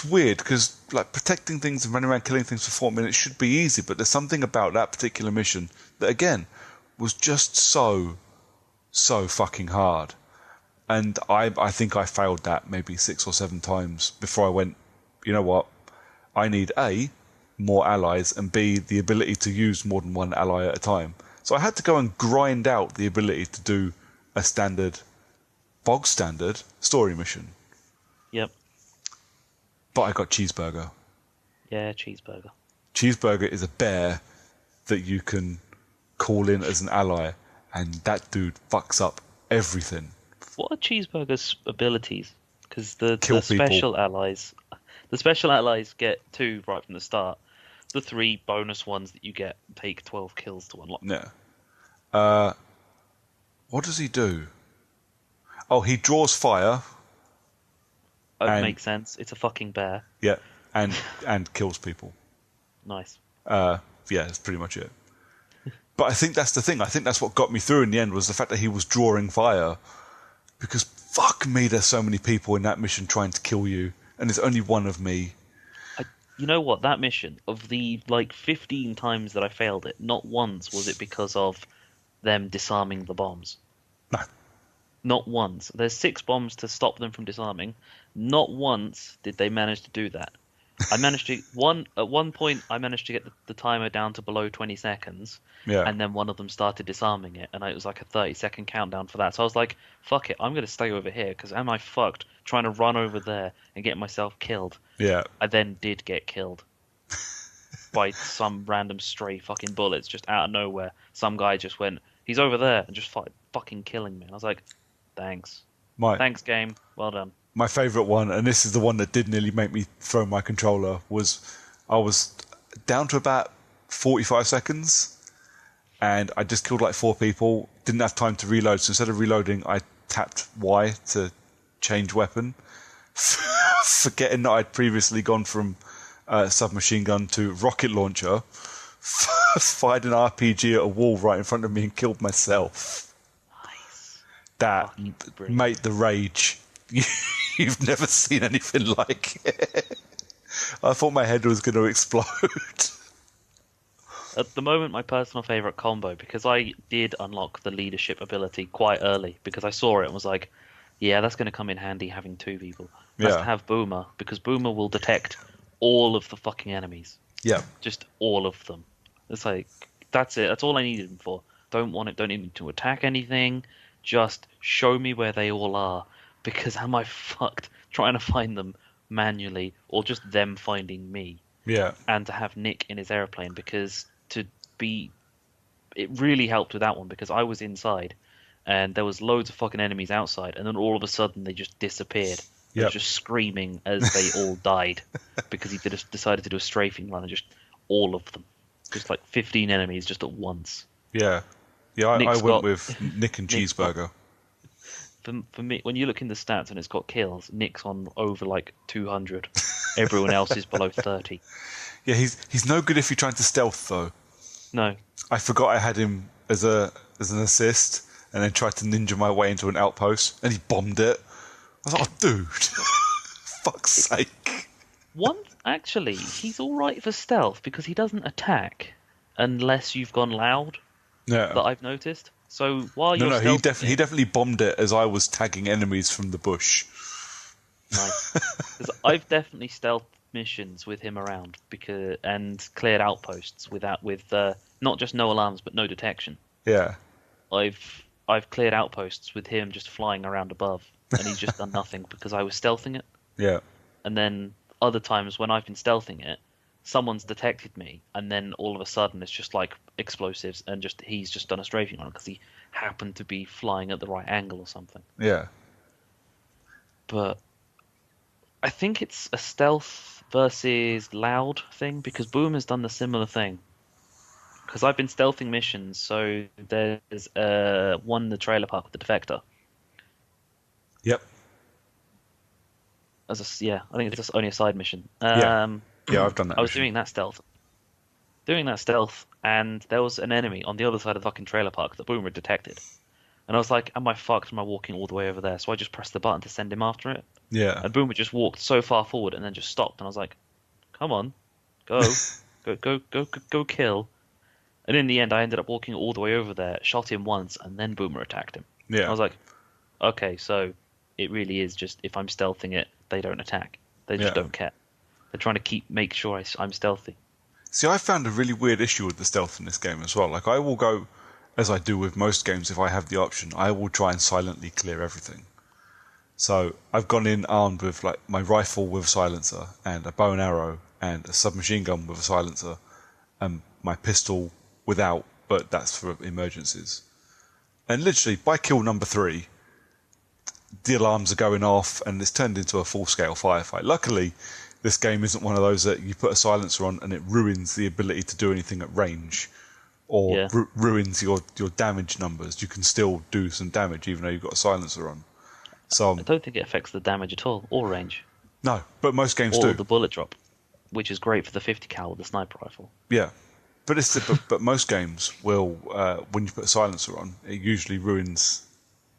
[SPEAKER 1] weird because like protecting things and running around killing things for 4 minutes should be easy, but there's something about that particular mission that again was just so fucking hard, and I think I failed that maybe 6 or 7 times before I went, you know what, I need A, more allies, and B, the ability to use more than one ally at a time. So I had to go and grind out the ability to do a bog standard story mission.
[SPEAKER 2] Yep.
[SPEAKER 1] But I got Cheeseburger.
[SPEAKER 2] Yeah, Cheeseburger.
[SPEAKER 1] Cheeseburger is a bear that you can call in as an ally, and that dude fucks up everything.
[SPEAKER 2] What are Cheeseburger's abilities? Because the special allies get 2 right from the start. The 3 bonus ones that you get take 12 kills to unlock.
[SPEAKER 1] Yeah. What does he do? Oh, he draws fire.
[SPEAKER 2] It makes sense. It's a fucking bear.
[SPEAKER 1] Yeah, and kills people.
[SPEAKER 2] Nice.
[SPEAKER 1] Yeah, that's pretty much it. But I think that's the thing. I think that's what got me through in the end was the fact that he was drawing fire. Because fuck me, there's so many people in that mission trying to kill you, and there's only one of me.
[SPEAKER 2] You know what? That mission, of the 15 times that I failed it, not once was it because of them disarming the bombs.
[SPEAKER 1] No.
[SPEAKER 2] Not once. There's 6 bombs to stop them from disarming. Not once did they manage to do that. I managed to at one point I managed to get the timer down to below 20 seconds, and then one of them started disarming it, and it was like a 30-second countdown for that. So I was like, "Fuck it, I'm gonna stay over here because am I fucked trying to run over there and get myself killed?"
[SPEAKER 1] Yeah.
[SPEAKER 2] I then did get killed by some random stray fucking bullets just out of nowhere. Some guy just went, "He's over there," and just fucking killing me. I was like, "Thanks, thanks, game, well done."
[SPEAKER 1] My favourite one, and this is the one that did nearly make me throw my controller, was I was down to about 45 seconds, and I just killed 4 people, didn't have time to reload, so instead of reloading, I tapped Y to change weapon, forgetting that I'd previously gone from submachine gun to rocket launcher, fired an RPG at a wall right in front of me and killed myself.
[SPEAKER 2] Nice.
[SPEAKER 1] That made the rage. You've never seen anything like it. I thought my head was going to explode.
[SPEAKER 2] At the moment, my personal favourite combo, because I did unlock the leadership ability quite early, because I saw it and was like, yeah, that's going to come in handy having 2 people. Let's have Boomer, because Boomer will detect all of the fucking enemies.
[SPEAKER 1] Yeah.
[SPEAKER 2] Just all of them. It's like, that's it. That's all I needed him for. Don't need him to attack anything. Just show me where they all are. Because am I fucked trying to find them manually or just them finding me?
[SPEAKER 1] Yeah.
[SPEAKER 2] And to have Nick in his airplane, because it really helped with that one, because I was inside and there was loads of fucking enemies outside, and then all of a sudden they just disappeared. They were just screaming as they all died because he just decided to do a strafing run and just all of them. Just 15 enemies just at once.
[SPEAKER 1] Yeah. Yeah, I went with Nick and Cheeseburger.
[SPEAKER 2] For me, when you look in the stats and it's got kills, Nick's on over 200. Everyone else is below 30.
[SPEAKER 1] Yeah, he's no good if you're trying to stealth though.
[SPEAKER 2] No. I
[SPEAKER 1] forgot I had him as an assist, and then tried to ninja my way into an outpost, and he bombed it. I was like, oh, dude, fuck's sake.
[SPEAKER 2] Actually, he's all right for stealth because he doesn't attack unless you've gone loud.
[SPEAKER 1] Yeah.
[SPEAKER 2] That I've noticed. So while you're
[SPEAKER 1] he definitely bombed it as I was tagging enemies from the bush.
[SPEAKER 2] Nice. Because I've definitely stealthed missions with him around and cleared outposts with not just no alarms but no detection.
[SPEAKER 1] Yeah.
[SPEAKER 2] I've cleared outposts with him just flying around above, and he's just done nothing because I was stealthing it.
[SPEAKER 1] Yeah.
[SPEAKER 2] And then other times when I've been stealthing it, someone's detected me, and then all of a sudden it's just explosives, and he's just done a strafing on it because he happened to be flying at the right angle or something.
[SPEAKER 1] Yeah.
[SPEAKER 2] But I think it's a stealth versus loud thing, because Boom has done the similar thing. Because I've been stealthing missions, so there's one in the trailer park with the defector.
[SPEAKER 1] Yep.
[SPEAKER 2] I think it's just only a side mission.
[SPEAKER 1] Yeah, I've done that.
[SPEAKER 2] I was doing that stealth, and there was an enemy on the other side of the fucking trailer park that Boomer had detected. And I was like, am I fucked? Am I walking all the way over there? So I just pressed the button to send him after it.
[SPEAKER 1] Yeah.
[SPEAKER 2] And Boomer just walked so far forward and then just stopped. And I was like, come on, go kill. And in the end, I ended up walking all the way over there, shot him once, and then Boomer attacked him.
[SPEAKER 1] Yeah.
[SPEAKER 2] I was like, okay, so it really is just if I'm stealthing it, they don't attack. They just don't care. They're trying to make sure I'm stealthy.
[SPEAKER 1] See, I found a really weird issue with the stealth in this game as well. I will go, as I do with most games, if I have the option, I will try and silently clear everything. So I've gone in armed with my rifle with a silencer, and a bow and arrow, and a submachine gun with a silencer, and my pistol without, but that's for emergencies. And literally, by kill number 3, the alarms are going off, and it's turned into a full-scale firefight. Luckily, this game isn't one of those that you put a silencer on and it ruins the ability to do anything at range. or
[SPEAKER 2] Yeah.
[SPEAKER 1] ruins your damage numbers. You can still do some damage even though you've got a silencer on. So
[SPEAKER 2] I don't think it affects the damage at all, or range,
[SPEAKER 1] no, but most games
[SPEAKER 2] or
[SPEAKER 1] do.
[SPEAKER 2] the bullet drop, which is great for the 50 cal with the sniper rifle.
[SPEAKER 1] Yeah, but but most games will when you put a silencer on, it usually ruins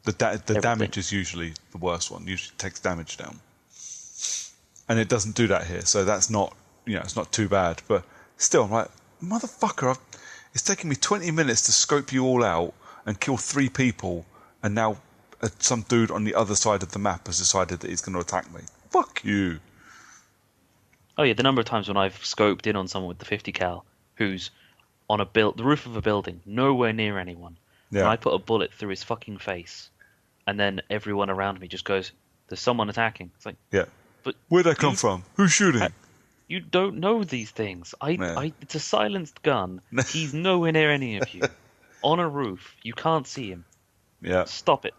[SPEAKER 1] the damage is usually the worst one. Usually takes damage down, and it doesn't do that here. So that's not it's not too bad. But still, I'm like, motherfucker, it's taking me 20 minutes to scope you all out and kill 3 people, and now some dude on the other side of the map has decided that he's going to attack me. Fuck you.
[SPEAKER 2] Oh yeah, the number of times when I've scoped in on someone with the 50 cal who's on the roof of a building, nowhere near anyone, and
[SPEAKER 1] Yeah.
[SPEAKER 2] I put a bullet through his fucking face, and then everyone around me just goes, "There's someone attacking." It's like,
[SPEAKER 1] Yeah.
[SPEAKER 2] but
[SPEAKER 1] Where'd I come from? Who's shooting?
[SPEAKER 2] you don't know these things.
[SPEAKER 1] Yeah.
[SPEAKER 2] It's a silenced gun. He's nowhere near any of you. On a roof, you can't see him.
[SPEAKER 1] Yeah.
[SPEAKER 2] Stop it.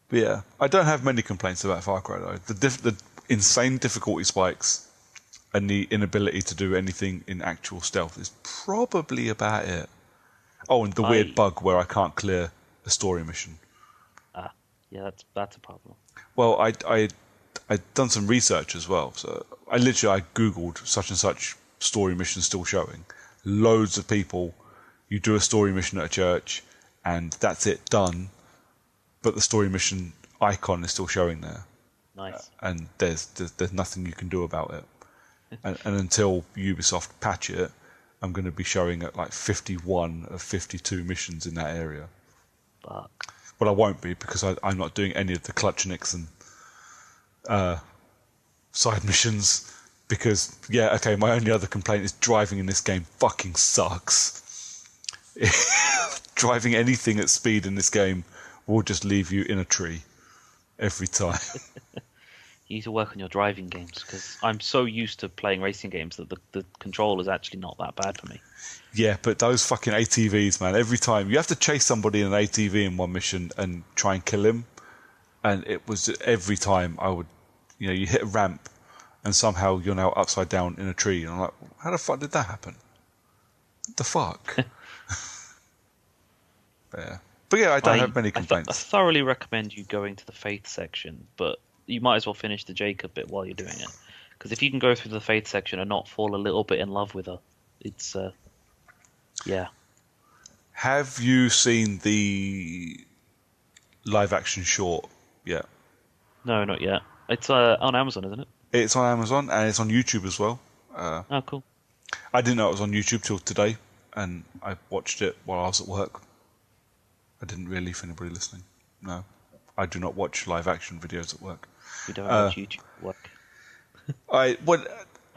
[SPEAKER 1] But yeah, I don't have many complaints about Far Cry though. The insane difficulty spikes and the inability to do anything in actual stealth is probably about it. Oh, and the weird bug where I can't clear a story mission.
[SPEAKER 2] Yeah, that's a problem.
[SPEAKER 1] Well, I'd done some research as well. So I googled such and such story mission still showing. Loads of people. You do a story mission at a church, and that's it, done. But the story mission icon is still showing there.
[SPEAKER 2] Nice.
[SPEAKER 1] And there's nothing you can do about it. And until Ubisoft patch it, I'm going to be showing at like 51 of 52 missions in that area.
[SPEAKER 2] Fuck.
[SPEAKER 1] But I won't be because I'm not doing any of the Klutchniks and side missions. Because, yeah, okay, my only other complaint is driving in this game fucking sucks. Driving anything at speed in this game will just leave you in a tree every time.
[SPEAKER 2] You need to work on your driving games, because I'm so used to playing racing games that the control is actually not that bad for me.
[SPEAKER 1] Yeah, but those fucking ATVs, man, every time you have to chase somebody in an ATV in one mission and try and kill him, and it was every time I would, you hit a ramp and somehow you're now upside down in a tree, and I'm like, how the fuck did that happen? What the fuck? But yeah, I don't have many complaints.
[SPEAKER 2] I thoroughly recommend you going to the faith section, but you might as well finish the Jacob bit while you're doing it. Because if you can go through the faith section and not fall a little bit in love with her, it's, yeah.
[SPEAKER 1] Have you seen the live action short yet?
[SPEAKER 2] No, not yet. It's on Amazon, isn't it?
[SPEAKER 1] It's on Amazon and it's on YouTube as well.
[SPEAKER 2] Oh, cool.
[SPEAKER 1] I didn't know it was on YouTube till today, and I watched it while I was at work. I didn't really, if anybody listening. No, I do not watch live action videos at work.
[SPEAKER 2] We don't watch YouTube work.
[SPEAKER 1] I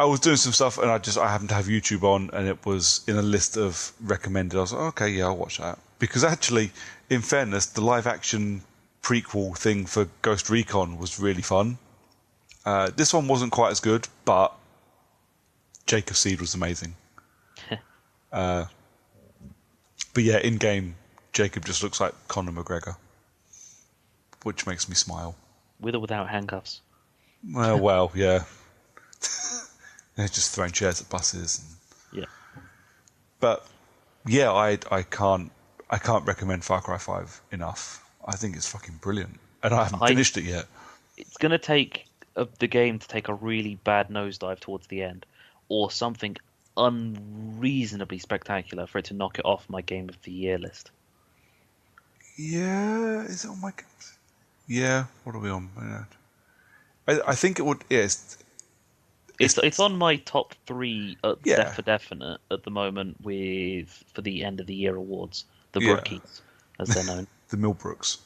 [SPEAKER 1] was doing some stuff and I happened to have YouTube on and it was in a list of recommended. I was like, okay, yeah, I'll watch that. Because actually, in fairness, the live action prequel thing for Ghost Recon was really fun. This one wasn't quite as good, but Jacob Seed was amazing. But yeah, in game, Jacob just looks like Conor McGregor, which makes me smile.
[SPEAKER 2] With or without handcuffs?
[SPEAKER 1] Well, yeah. They're just throwing chairs at buses.
[SPEAKER 2] Yeah.
[SPEAKER 1] But yeah, I can't recommend Far Cry 5 enough. I think it's fucking brilliant, and I haven't finished it yet.
[SPEAKER 2] It's gonna take the game to take a really bad nosedive towards the end, or something unreasonably spectacular for it to knock it off my Game of the Year list.
[SPEAKER 1] Yeah, is it on my? Yeah, what are we on? I think it would. Yes.
[SPEAKER 2] It's on my top 3
[SPEAKER 1] Yeah.
[SPEAKER 2] for definite at the moment for the end of the year awards, the Brookies, as they're known.
[SPEAKER 1] The Millbrooks.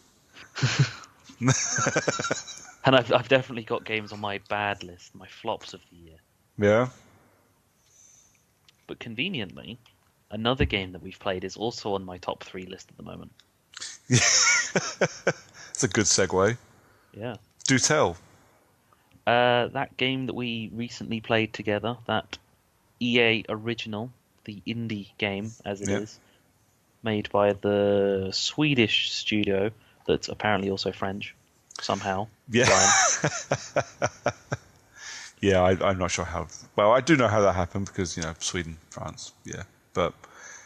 [SPEAKER 2] And I've definitely got games on my bad list, my flops of the year.
[SPEAKER 1] Yeah.
[SPEAKER 2] But conveniently, another game that we've played is also on my top 3 list at the moment.
[SPEAKER 1] It's a good segue.
[SPEAKER 2] Yeah.
[SPEAKER 1] Do tell.
[SPEAKER 2] That game that we recently played together, that EA original, the indie game as it is, made by the Swedish studio that's apparently also French, somehow.
[SPEAKER 1] Yeah. Yeah, I'm not sure how. Well, I do know how that happened because Sweden, France, yeah, but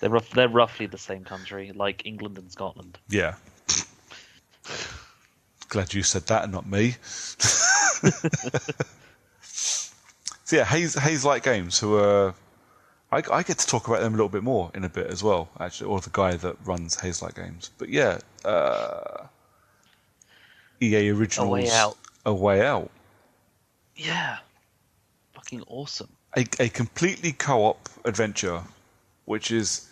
[SPEAKER 2] They're roughly the same country, like England and Scotland.
[SPEAKER 1] yeah. Glad you said that and not me. So yeah, Hayes Light Games, who are I get to talk about them a little bit more in a bit as well, actually, or the guy that runs Hayes Light Games. But yeah, EA Originals,
[SPEAKER 2] A Way Out.
[SPEAKER 1] A Way Out.
[SPEAKER 2] Yeah, fucking awesome.
[SPEAKER 1] A completely co-op adventure, which was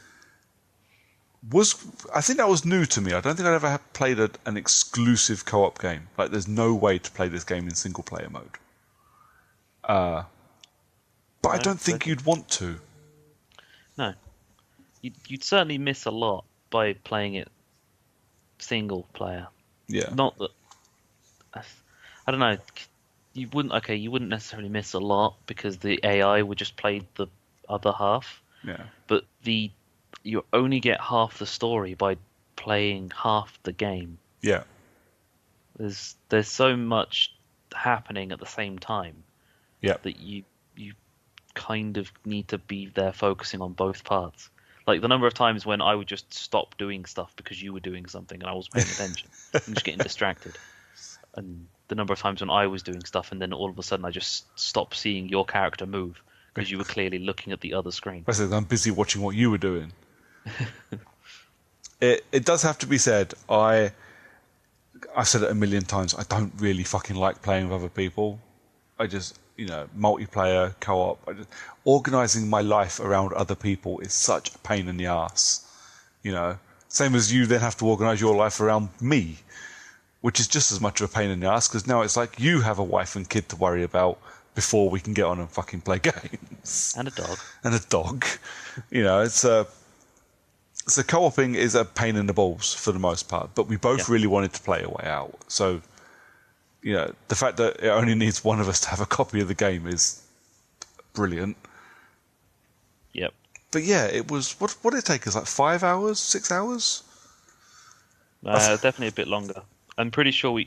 [SPEAKER 1] I think that was new to me. I don't think I'd ever played an exclusive co-op game. Like, there's no way to play this game in single player mode. But I don't think you'd want to.
[SPEAKER 2] No, you'd certainly miss a lot by playing it single player.
[SPEAKER 1] Yeah.
[SPEAKER 2] Not that I don't know. You wouldn't necessarily miss a lot because the AI would just play the other half.
[SPEAKER 1] Yeah.
[SPEAKER 2] But you only get half the story by playing half the game.
[SPEAKER 1] Yeah.
[SPEAKER 2] There's so much happening at the same time.
[SPEAKER 1] Yeah.
[SPEAKER 2] That you kind of need to be there focusing on both parts. Like the number of times when I would just stop doing stuff because you were doing something and I wasn't paying attention and just getting distracted. And the number of times when I was doing stuff and then all of a sudden I just stopped seeing your character move because you were clearly looking at the other screen.
[SPEAKER 1] I said I'm busy watching what you were doing. It does have to be said, I've said it a million times, I don't really fucking like playing with other people. I just, multiplayer, co-op, organising my life around other people is such a pain in the ass. Same as you then have to organise your life around me, which is just as much of a pain in the ass because now it's like you have a wife and kid to worry about before we can get on and fucking play games.
[SPEAKER 2] And a dog.
[SPEAKER 1] And a dog. So co-oping is a pain in the balls for the most part, but we both really wanted to play A Way Out. So, the fact that it only needs one of us to have a copy of the game is brilliant.
[SPEAKER 2] Yep.
[SPEAKER 1] But yeah, it was, what did it take us, like 5 hours, 6 hours?
[SPEAKER 2] Definitely a bit longer. I'm pretty sure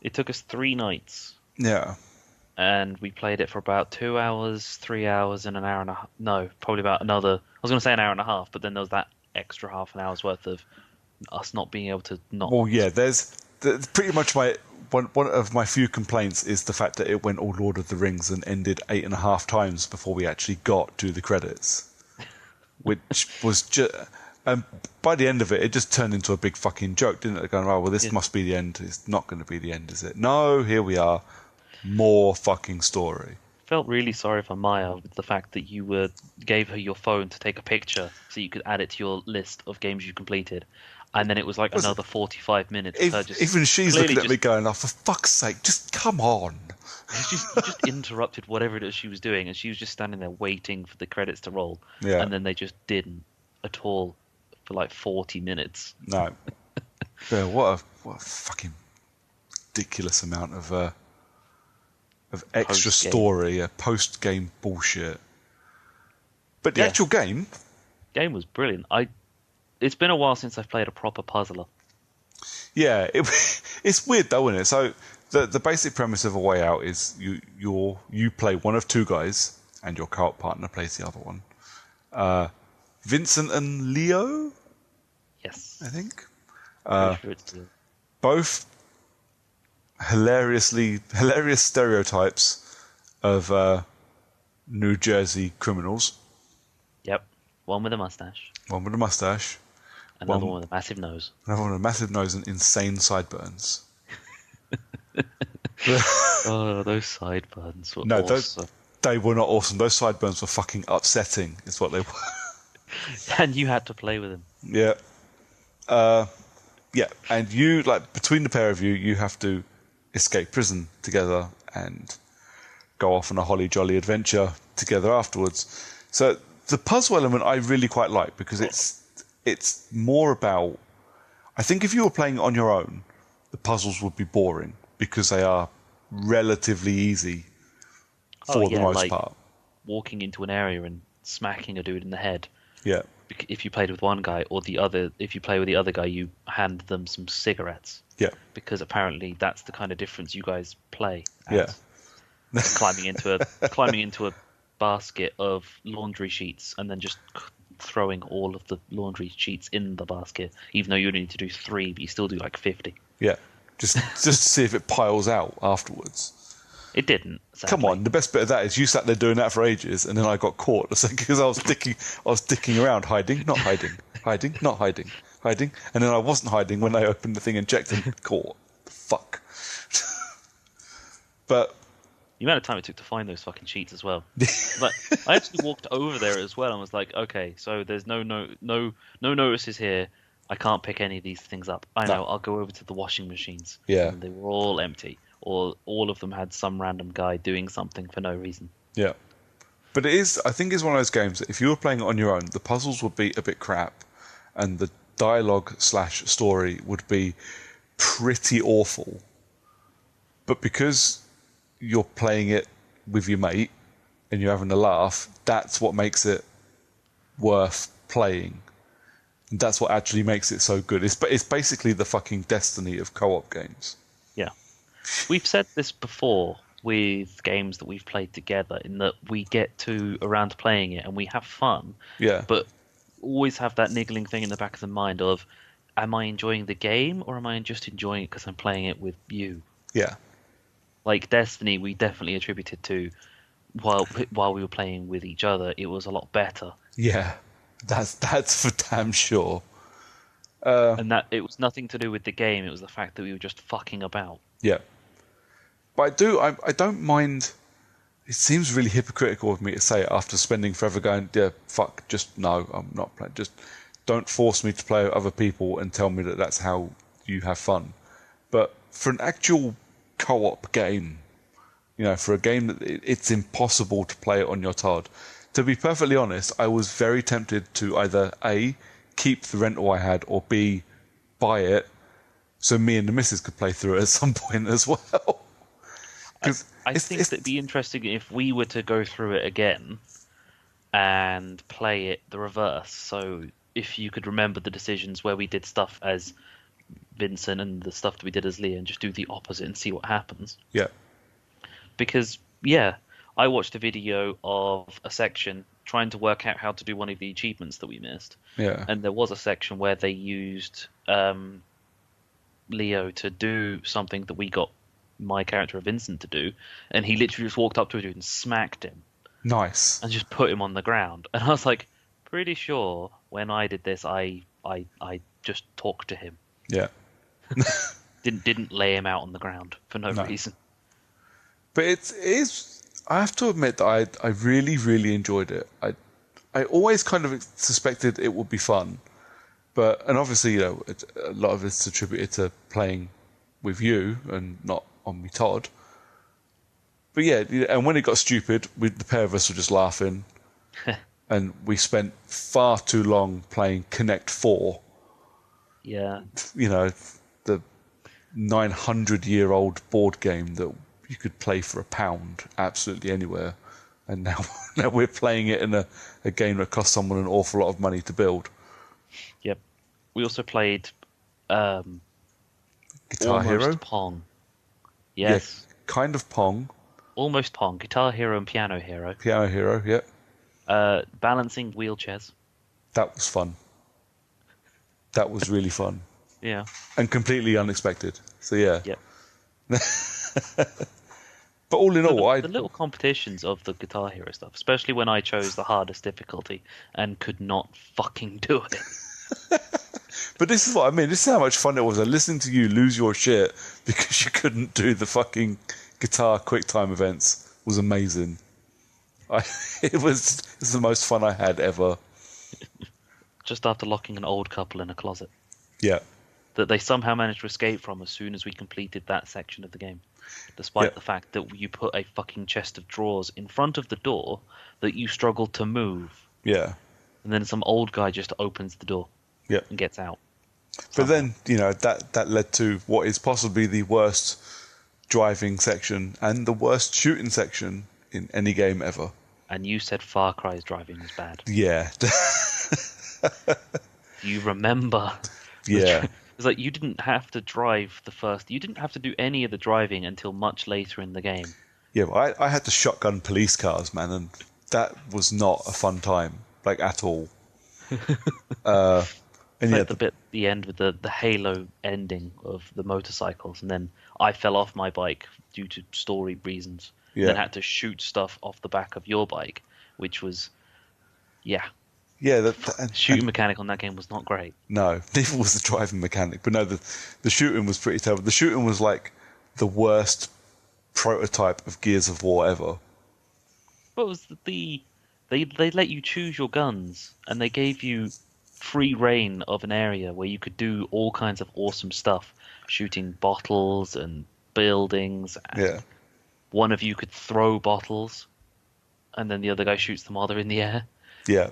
[SPEAKER 2] it took us 3 nights.
[SPEAKER 1] Yeah.
[SPEAKER 2] And we played it for about 2 hours, 3 hours, and an hour and a half. No, probably about another. I was going to say an hour and a half, but then there was that extra half an hour's worth of us not being able to not.
[SPEAKER 1] Well, yeah, there's pretty much one of my few complaints is the fact that it went all Lord of the Rings and ended 8.5 times before we actually got to the credits, which was just. And by the end of it, it just turned into a big fucking joke, didn't it? Going, oh, well, this must be the end. It's not going to be the end, is it? No, here we are. More fucking story.
[SPEAKER 2] Felt really sorry for Maya with the fact that you gave her your phone to take a picture so you could add it to your list of games you completed, and then it was like another 45 minutes.
[SPEAKER 1] Even she's looking at me going, "Oh, for fuck's sake, just come on!"
[SPEAKER 2] You just interrupted whatever it is she was doing, and she was just standing there waiting for the credits to roll.
[SPEAKER 1] Yeah.
[SPEAKER 2] And then they just didn't at all for like 40 minutes.
[SPEAKER 1] No. Yeah, what a fucking ridiculous amount of extra story, post-game bullshit. But the actual game
[SPEAKER 2] was brilliant. It's been a while since I've played a proper puzzler.
[SPEAKER 1] Yeah, it's weird though, isn't it? So the basic premise of A Way Out is you play one of 2 guys, and your co-op partner plays the other one. Vincent and Leo.
[SPEAKER 2] Yes,
[SPEAKER 1] I think.
[SPEAKER 2] Sure it's Leo.
[SPEAKER 1] Both hilarious stereotypes of New Jersey criminals.
[SPEAKER 2] Yep, one with a mustache.
[SPEAKER 1] One with a mustache.
[SPEAKER 2] Another one with a massive nose.
[SPEAKER 1] Another one with a massive nose and insane sideburns.
[SPEAKER 2] Oh, those sideburns were
[SPEAKER 1] no,
[SPEAKER 2] awesome.
[SPEAKER 1] They were not awesome. Those sideburns were fucking upsetting, is what they were.
[SPEAKER 2] And you had to play with them.
[SPEAKER 1] Yeah. Yeah, and you, like, between the pair of you, you have to escape prison together and go off on a holly jolly adventure together afterwards. So the puzzle element I really quite like because it's more about, I think if you were playing on your own, the puzzles would be boring because they are relatively easy for the most part.
[SPEAKER 2] Walking into an area and smacking a dude in the head.
[SPEAKER 1] Yeah.
[SPEAKER 2] If you played with one guy, or if you play with the other guy, you hand them some cigarettes.
[SPEAKER 1] Yeah.
[SPEAKER 2] Because apparently that's the kind of difference you guys play at.
[SPEAKER 1] Yeah.
[SPEAKER 2] climbing into a basket of laundry sheets and then just throwing all of the laundry sheets in the basket, even though you only need to do 3, but you still do like 50.
[SPEAKER 1] Yeah, just to see if it piles out afterwards.
[SPEAKER 2] It didn't. Sadly.
[SPEAKER 1] Come on, the best bit of that is you sat there doing that for ages, and then I got caught because I was dicking around, hiding, not hiding, hiding, not hiding, hiding, and then I wasn't hiding when I opened the thing and checked and caught. Fuck. But
[SPEAKER 2] the amount of time it took to find those fucking sheets as well. Like, I actually walked over there as well and was like, okay, so there's no notices here. I can't pick any of these things up. I know. I'll go over to the washing machines.
[SPEAKER 1] Yeah.
[SPEAKER 2] And they were all empty, or all of them had some random guy doing something for no reason.
[SPEAKER 1] Yeah. But I think it's one of those games that if you were playing it on your own, the puzzles would be a bit crap, and the dialogue/story would be pretty awful. But because you're playing it with your mate and you're having a laugh, that's what makes it worth playing. And that's what actually makes it so good. It's basically the fucking Destiny of co-op games.
[SPEAKER 2] Yeah. We've said this before with games that we've played together, in that we get around to playing it and we have fun.
[SPEAKER 1] Yeah.
[SPEAKER 2] But always have that niggling thing in the back of the mind of, am I enjoying the game or am I just enjoying it because I'm playing it with you?
[SPEAKER 1] Yeah.
[SPEAKER 2] Like Destiny, we definitely attributed to while we were playing with each other, it was a lot better.
[SPEAKER 1] Yeah, that's for damn sure.
[SPEAKER 2] And that it was nothing to do with the game; it was the fact that we were just fucking about.
[SPEAKER 1] Yeah, but I don't mind. It seems really hypocritical of me to say it after spending forever going, yeah, fuck, just no, I'm not playing. Just don't force me to play with other people and tell me that that's how you have fun. But for an actual co-op game, for a game that it's impossible to play it on your TOD. To be perfectly honest, I was very tempted to either A, keep the rental I had, or B, buy it so me and the missus could play through it at some point as well.
[SPEAKER 2] I think it'd be interesting if we were to go through it again and play it the reverse. So if you could remember the decisions where we did stuff as Vincent and the stuff that we did as Leah, and just do the opposite and see what happens.
[SPEAKER 1] Yeah.
[SPEAKER 2] Because, yeah, I watched a video of a section trying to work out how to do one of the achievements that we missed.
[SPEAKER 1] Yeah.
[SPEAKER 2] And there was a section where they used Leo to do something that we got my character Vincent to do, and he literally just walked up to a dude and smacked him.
[SPEAKER 1] Nice.
[SPEAKER 2] And just put him on the ground. And I was like, pretty sure when I did this, I just talked to him.
[SPEAKER 1] Yeah.
[SPEAKER 2] didn't lay him out on the ground for no reason.
[SPEAKER 1] But it is. I have to admit that I really, really enjoyed it. I always kind of suspected it would be fun, and obviously, a lot of it's attributed to playing with you and not on me Todd. But yeah, and when it got stupid, the pair of us were just laughing, and we spent far too long playing Connect 4.
[SPEAKER 2] Yeah.
[SPEAKER 1] The 900-year-old board game that you could play for £1 absolutely anywhere, and now we're playing it in a game that cost someone an awful lot of money to build.
[SPEAKER 2] Yep. We also played
[SPEAKER 1] Guitar Hero?
[SPEAKER 2] Pong. Yes.
[SPEAKER 1] Yeah, kind of Pong.
[SPEAKER 2] Almost Pong. Guitar Hero and Piano Hero.
[SPEAKER 1] Piano Hero, yeah.
[SPEAKER 2] Balancing wheelchairs.
[SPEAKER 1] That was fun. That was really fun.
[SPEAKER 2] Yeah.
[SPEAKER 1] And completely unexpected. So yeah.
[SPEAKER 2] Yep.
[SPEAKER 1] But all in all,
[SPEAKER 2] the little competitions of the Guitar Hero stuff, especially when I chose the hardest difficulty and could not fucking do it.
[SPEAKER 1] But this is what I mean. This is how much fun it was. Listening to you lose your shit because you couldn't do the fucking guitar QuickTime events was amazing. It was the most fun I had ever.
[SPEAKER 2] Just after locking an old couple in a closet.
[SPEAKER 1] Yeah.
[SPEAKER 2] That they somehow managed to escape from as soon as we completed that section of the game. Despite the fact that you put a fucking chest of drawers in front of the door that you struggled to move.
[SPEAKER 1] Yeah.
[SPEAKER 2] And then some old guy just opens the door.
[SPEAKER 1] Yeah.
[SPEAKER 2] And gets out.
[SPEAKER 1] But then, that led to what is possibly the worst driving section and the worst shooting section in any game ever.
[SPEAKER 2] And you said Far Cry's driving was bad.
[SPEAKER 1] Yeah.
[SPEAKER 2] You remember?
[SPEAKER 1] Yeah.
[SPEAKER 2] It's like you didn't have to drive you didn't have to do any of the driving until much later in the game.
[SPEAKER 1] Yeah, well, I had to shotgun police cars, man, and that was not a fun time, like at all. And
[SPEAKER 2] It's
[SPEAKER 1] yeah,
[SPEAKER 2] like the bit at the end with the Halo ending of the motorcycles, and then I fell off my bike due to story reasons, and then
[SPEAKER 1] yeah,
[SPEAKER 2] had to shoot stuff off the back of your bike, which was, yeah,
[SPEAKER 1] yeah.
[SPEAKER 2] shooting mechanic on that game was not great.
[SPEAKER 1] No, neither was the driving mechanic. But no, the shooting was pretty terrible. The shooting was like the worst prototype of Gears of War ever.
[SPEAKER 2] But it was they let you choose your guns, and they gave you free reign of an area where you could do all kinds of awesome stuff, shooting bottles and buildings, and
[SPEAKER 1] Yeah,
[SPEAKER 2] one of you could throw bottles, and then the other guy shoots them while they're in the air.
[SPEAKER 1] yeah,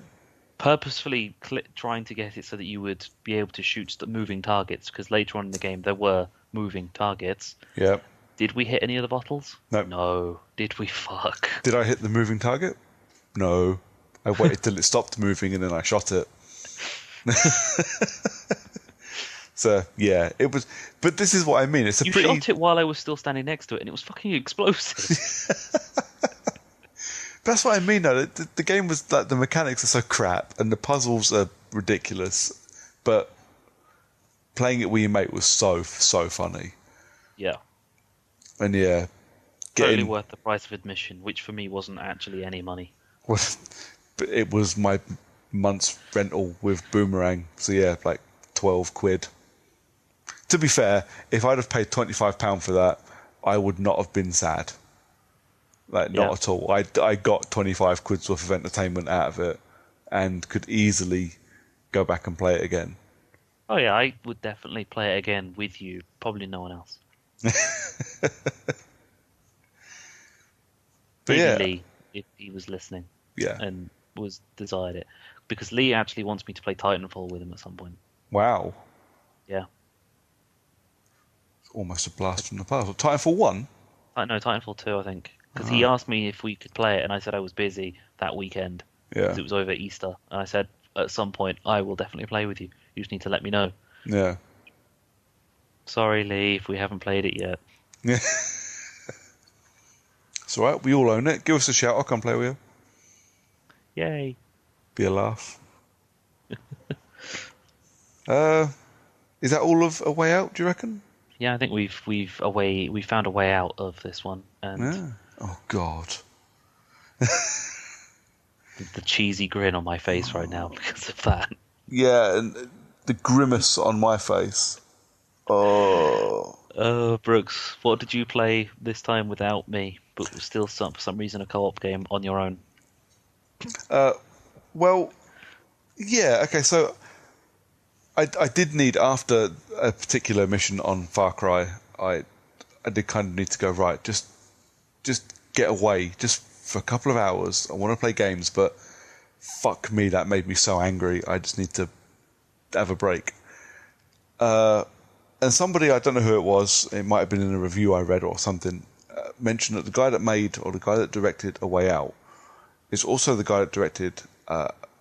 [SPEAKER 2] Purposefully trying to get it so that you would be able to shoot moving targets, because later on in the game there were moving targets.
[SPEAKER 1] yeah.
[SPEAKER 2] Did we hit any of the bottles?
[SPEAKER 1] No.
[SPEAKER 2] No. Did we? Fuck.
[SPEAKER 1] Did I hit the moving target? No. I waited till it stopped moving and then I shot it. So yeah, it was. But this is what I mean. It's a
[SPEAKER 2] You
[SPEAKER 1] pretty.
[SPEAKER 2] shot it while I was still standing next to it, and it was fucking explosive.
[SPEAKER 1] That's what I mean. Though the game was like the mechanics are so crap and the puzzles are ridiculous, but playing it with your mate was so funny.
[SPEAKER 2] Yeah.
[SPEAKER 1] And yeah,
[SPEAKER 2] Totally worth the price of admission, which for me wasn't actually any money.
[SPEAKER 1] But it was my month's rental with Boomerang. So yeah, like 12 quid. To be fair, if I'd have paid £25 for that, I would not have been sad. Like, not at all. I got 25 quid's worth of entertainment out of it and could easily go back and play it again.
[SPEAKER 2] Oh yeah, I would definitely play it again with you. Probably no one else.
[SPEAKER 1] But
[SPEAKER 2] Maybe
[SPEAKER 1] yeah.
[SPEAKER 2] Lee, if he was listening.
[SPEAKER 1] Yeah.
[SPEAKER 2] And desired it. Because Lee actually wants me to play Titanfall with him at some point.
[SPEAKER 1] Wow.
[SPEAKER 2] Yeah.
[SPEAKER 1] It's almost a blast from the past. Titanfall 1?
[SPEAKER 2] No, Titanfall 2, I think. Because he asked me if we could play it, and I said I was busy that weekend.
[SPEAKER 1] Yeah.
[SPEAKER 2] Because it was over Easter. And I said, at some point, I will definitely play with you. You just need to let me know.
[SPEAKER 1] Yeah.
[SPEAKER 2] Sorry, Lee, if we haven't played it yet.
[SPEAKER 1] Yeah. It's alright, we all own it. Give us a shout, I'll come play with you.
[SPEAKER 2] Yay.
[SPEAKER 1] Be a laugh. Is that all of A Way Out, do you reckon?
[SPEAKER 2] Yeah, I think we found a way out of this one, and
[SPEAKER 1] Yeah. Oh God.
[SPEAKER 2] the cheesy grin on my face right now because of that.
[SPEAKER 1] Yeah, and the grimace on my face. Oh.
[SPEAKER 2] Brooks, what did you play this time without me, but was still for some reason a co-op game on your own?
[SPEAKER 1] Well, yeah. Okay, so I did need, after a particular mission on Far Cry, I did kind of need to go, right, just get away, just for a couple of hours. I want to play games, but fuck me, that made me so angry. I just need to have a break. And somebody, I don't know who it was, it might have been in a review I read or something, mentioned that the guy that made, or the guy that directed A Way Out is also the guy that directed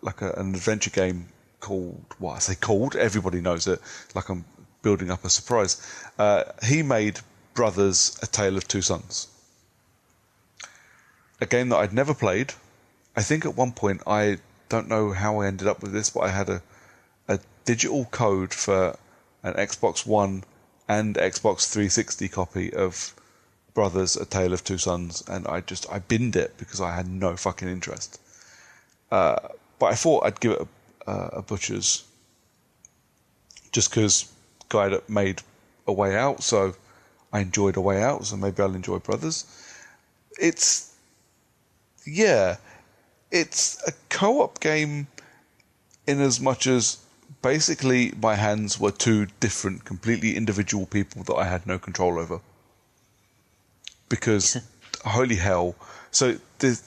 [SPEAKER 1] like an adventure game called, what I say called, everybody knows it, like I'm building up a surprise. He made Brothers, A Tale of Two Sons. A game that I'd never played. I think at one point, I don't know how I ended up with this, but I had a digital code for an Xbox One and Xbox 360 copy of Brothers, A Tale of Two Sons, and I binned it because I had no fucking interest. But I thought I'd give it a butcher's, just because guy that made A Way Out, so I enjoyed A Way Out, so maybe I'll enjoy Brothers. It's a co-op game in as much as basically my hands were two different, completely individual people that I had no control over. Because, holy hell. So, the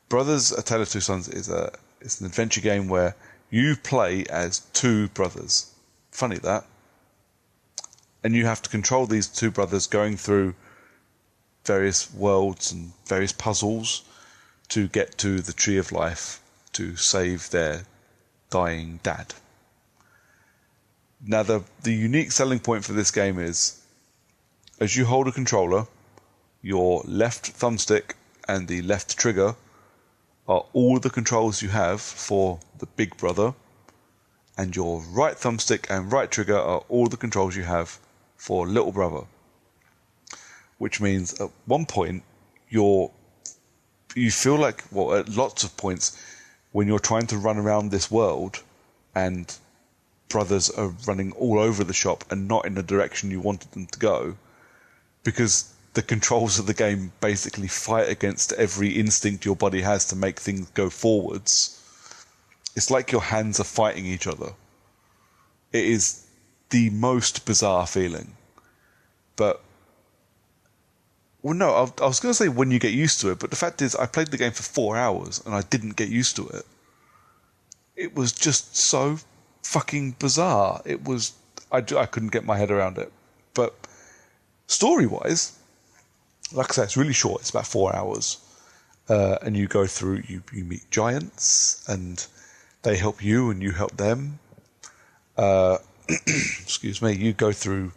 [SPEAKER 1] Brothers, A Tale of Two Sons it's an adventure game where you play as two brothers. Funny that. And you have to control these two brothers going through various worlds and various puzzles to get to the Tree of Life to save their dying dad. Now, the unique selling point for this game is, as you hold a controller, your left thumbstick and the left trigger are all the controls you have for the big brother, and your right thumbstick and right trigger are all the controls you have for little brother. Which means at one point you feel like, well, at lots of points when you're trying to run around this world and brothers are running all over the shop and not in the direction you wanted them to go, because the controls of the game basically fight against every instinct your body has to make things go forwards. It's like your hands are fighting each other. It is the most bizarre feeling. But, well, no, I was going to say when you get used to it, but the fact is I played the game for 4 hours and I didn't get used to it. It was just so fucking bizarre. It was, I couldn't get my head around it. But story-wise, like I say, it's really short. It's about 4 hours. And you go through, you meet giants, and they help you and you help them. Excuse me. You go through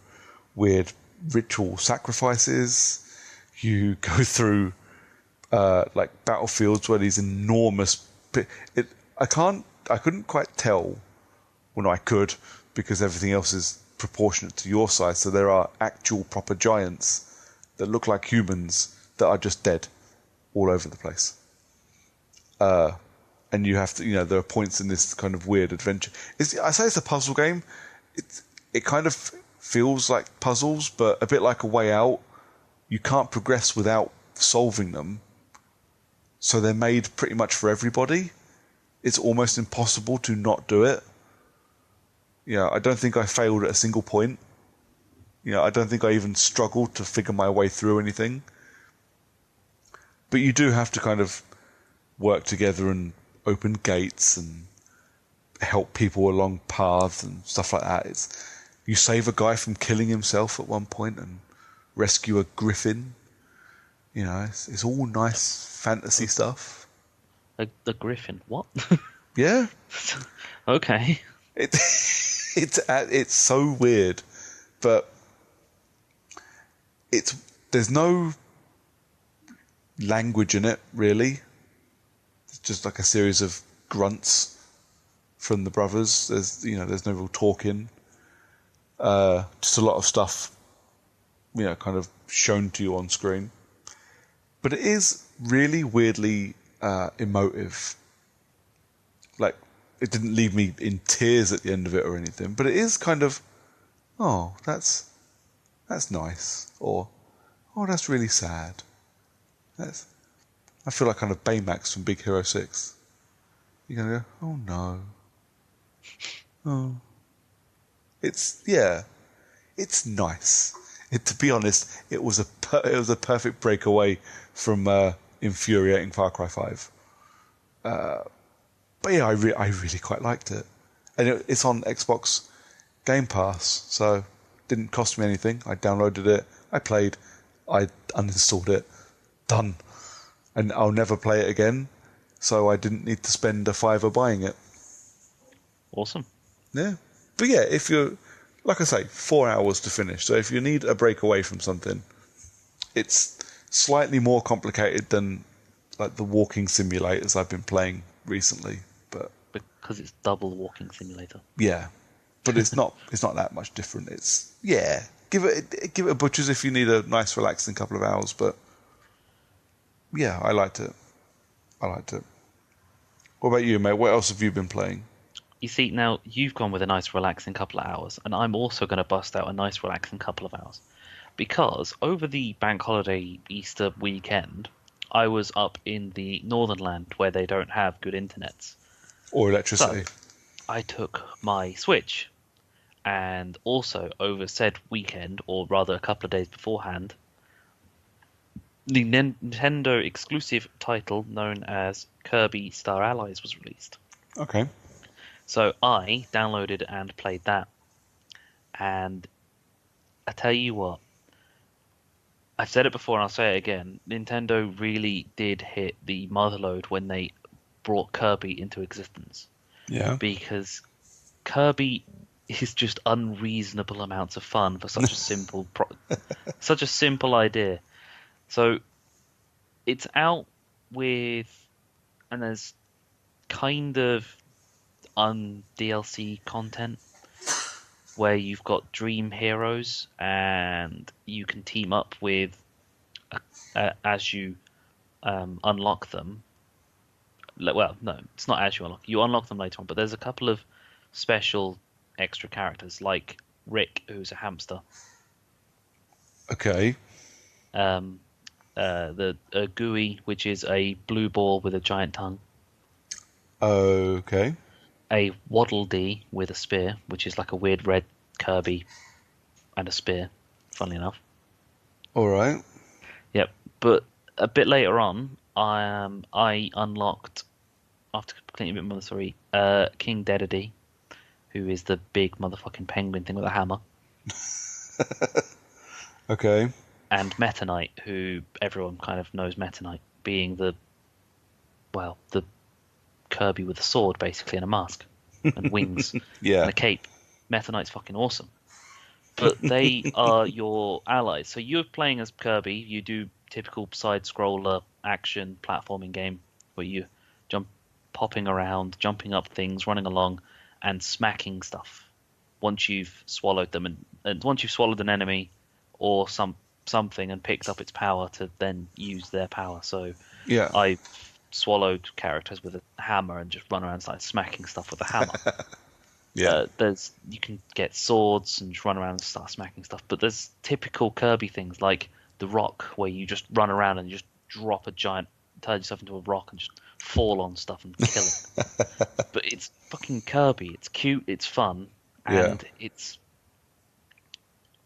[SPEAKER 1] weird ritual sacrifices. You go through like battlefields where these enormous... I couldn't quite tell. Well, no, I could, because everything else is proportionate to your size. So there are actual proper giants that look like humans that are just dead all over the place. And you have to, there are points in this kind of weird adventure. I say it's a puzzle game. It kind of feels like puzzles, but a bit like A Way Out. You can't progress without solving them. So they're made pretty much for everybody. It's almost impossible to not do it. I don't think I failed at a single point. I don't think I even struggled to figure my way through anything. But you do have to kind of work together and open gates and help people along paths and stuff like that. You save a guy from killing himself at one point and rescue a griffin. It's all nice fantasy stuff.
[SPEAKER 2] The griffin? What?
[SPEAKER 1] Yeah.
[SPEAKER 2] Okay.
[SPEAKER 1] It's so weird, but there's no language in it really. It's just like a series of grunts from the brothers. There's no real talking. Just a lot of stuff, kind of shown to you on screen. But it is really weirdly emotive. Like, it didn't leave me in tears at the end of it or anything, but it is kind of, oh, that's nice, or oh, that's really sad. I feel like kind of Baymax from Big Hero 6. You're gonna go, oh no, oh, it's nice. To be honest, it was a perfect breakaway from infuriating Far Cry 5. But yeah, I really quite liked it, and it's on Xbox Game Pass, so it didn't cost me anything. I downloaded it, I played, I uninstalled it, done, and I'll never play it again. So I didn't need to spend a $5 buying it.
[SPEAKER 2] Awesome.
[SPEAKER 1] Yeah, but yeah, if you're, like I say, 4 hours to finish. So if you need a break away from something, it's slightly more complicated than like the walking simulators I've been playing recently. But
[SPEAKER 2] because it's double walking simulator.
[SPEAKER 1] Yeah, but it's not that much different. It's give it a butcher's if you need a nice relaxing couple of hours. But yeah, I liked it. What about you, mate? What else have you been playing?
[SPEAKER 2] You see, now you've gone with a nice relaxing couple of hours, and I'm also going to bust out a nice relaxing couple of hours. Because over the bank holiday Easter weekend, I was up in the northern land where they don't have good internets.
[SPEAKER 1] Or electricity.
[SPEAKER 2] So I took my Switch, and also over said weekend, or rather a couple of days beforehand, the Nintendo exclusive title known as Kirby Star Allies was released.
[SPEAKER 1] Okay.
[SPEAKER 2] So I downloaded and played that. And I tell you what, I've said it before and I'll say it again, Nintendo really did hit the motherlode when they brought Kirby into existence.
[SPEAKER 1] Yeah.
[SPEAKER 2] Because Kirby is just unreasonable amounts of fun for such a simple such a simple idea. So it's out with, and there's kind of DLC content where you've got dream heroes and you can team up with as you unlock them. Well, no, it's not as you unlock. You unlock them later on, but there's a couple of special extra characters like Rick, who's a hamster.
[SPEAKER 1] Okay.
[SPEAKER 2] The Gooey, which is a blue ball with a giant tongue.
[SPEAKER 1] Okay.
[SPEAKER 2] A Waddle Dee with a spear, which is like a weird red Kirby and a spear. Funnily enough.
[SPEAKER 1] All right.
[SPEAKER 2] Yep. But a bit later on, I unlocked, after completing a bit more of the story, King Dedede, who is the big motherfucking penguin thing with a hammer.
[SPEAKER 1] Okay.
[SPEAKER 2] And Meta Knight, who everyone kind of knows Meta Knight being the Kirby with a sword, basically, and a mask, and wings,
[SPEAKER 1] Yeah.
[SPEAKER 2] and a cape. Meta Knight's fucking awesome. But they are your allies. So you're playing as Kirby. You do typical side-scroller action platforming game where you popping around, jumping up things, running along, and smacking stuff. Once you've swallowed them, and once you've swallowed an enemy or something and picked up its power to then use their power. So
[SPEAKER 1] Yeah.
[SPEAKER 2] I've swallowed characters with a hammer and just run around and start smacking stuff with a hammer.
[SPEAKER 1] Yeah.
[SPEAKER 2] You can get swords and just run around and start smacking stuff. But there's typical Kirby things like the rock, where you just run around and you just drop turn yourself into a rock and just fall on stuff and kill it. But it's fucking Kirby. It's cute. It's fun, and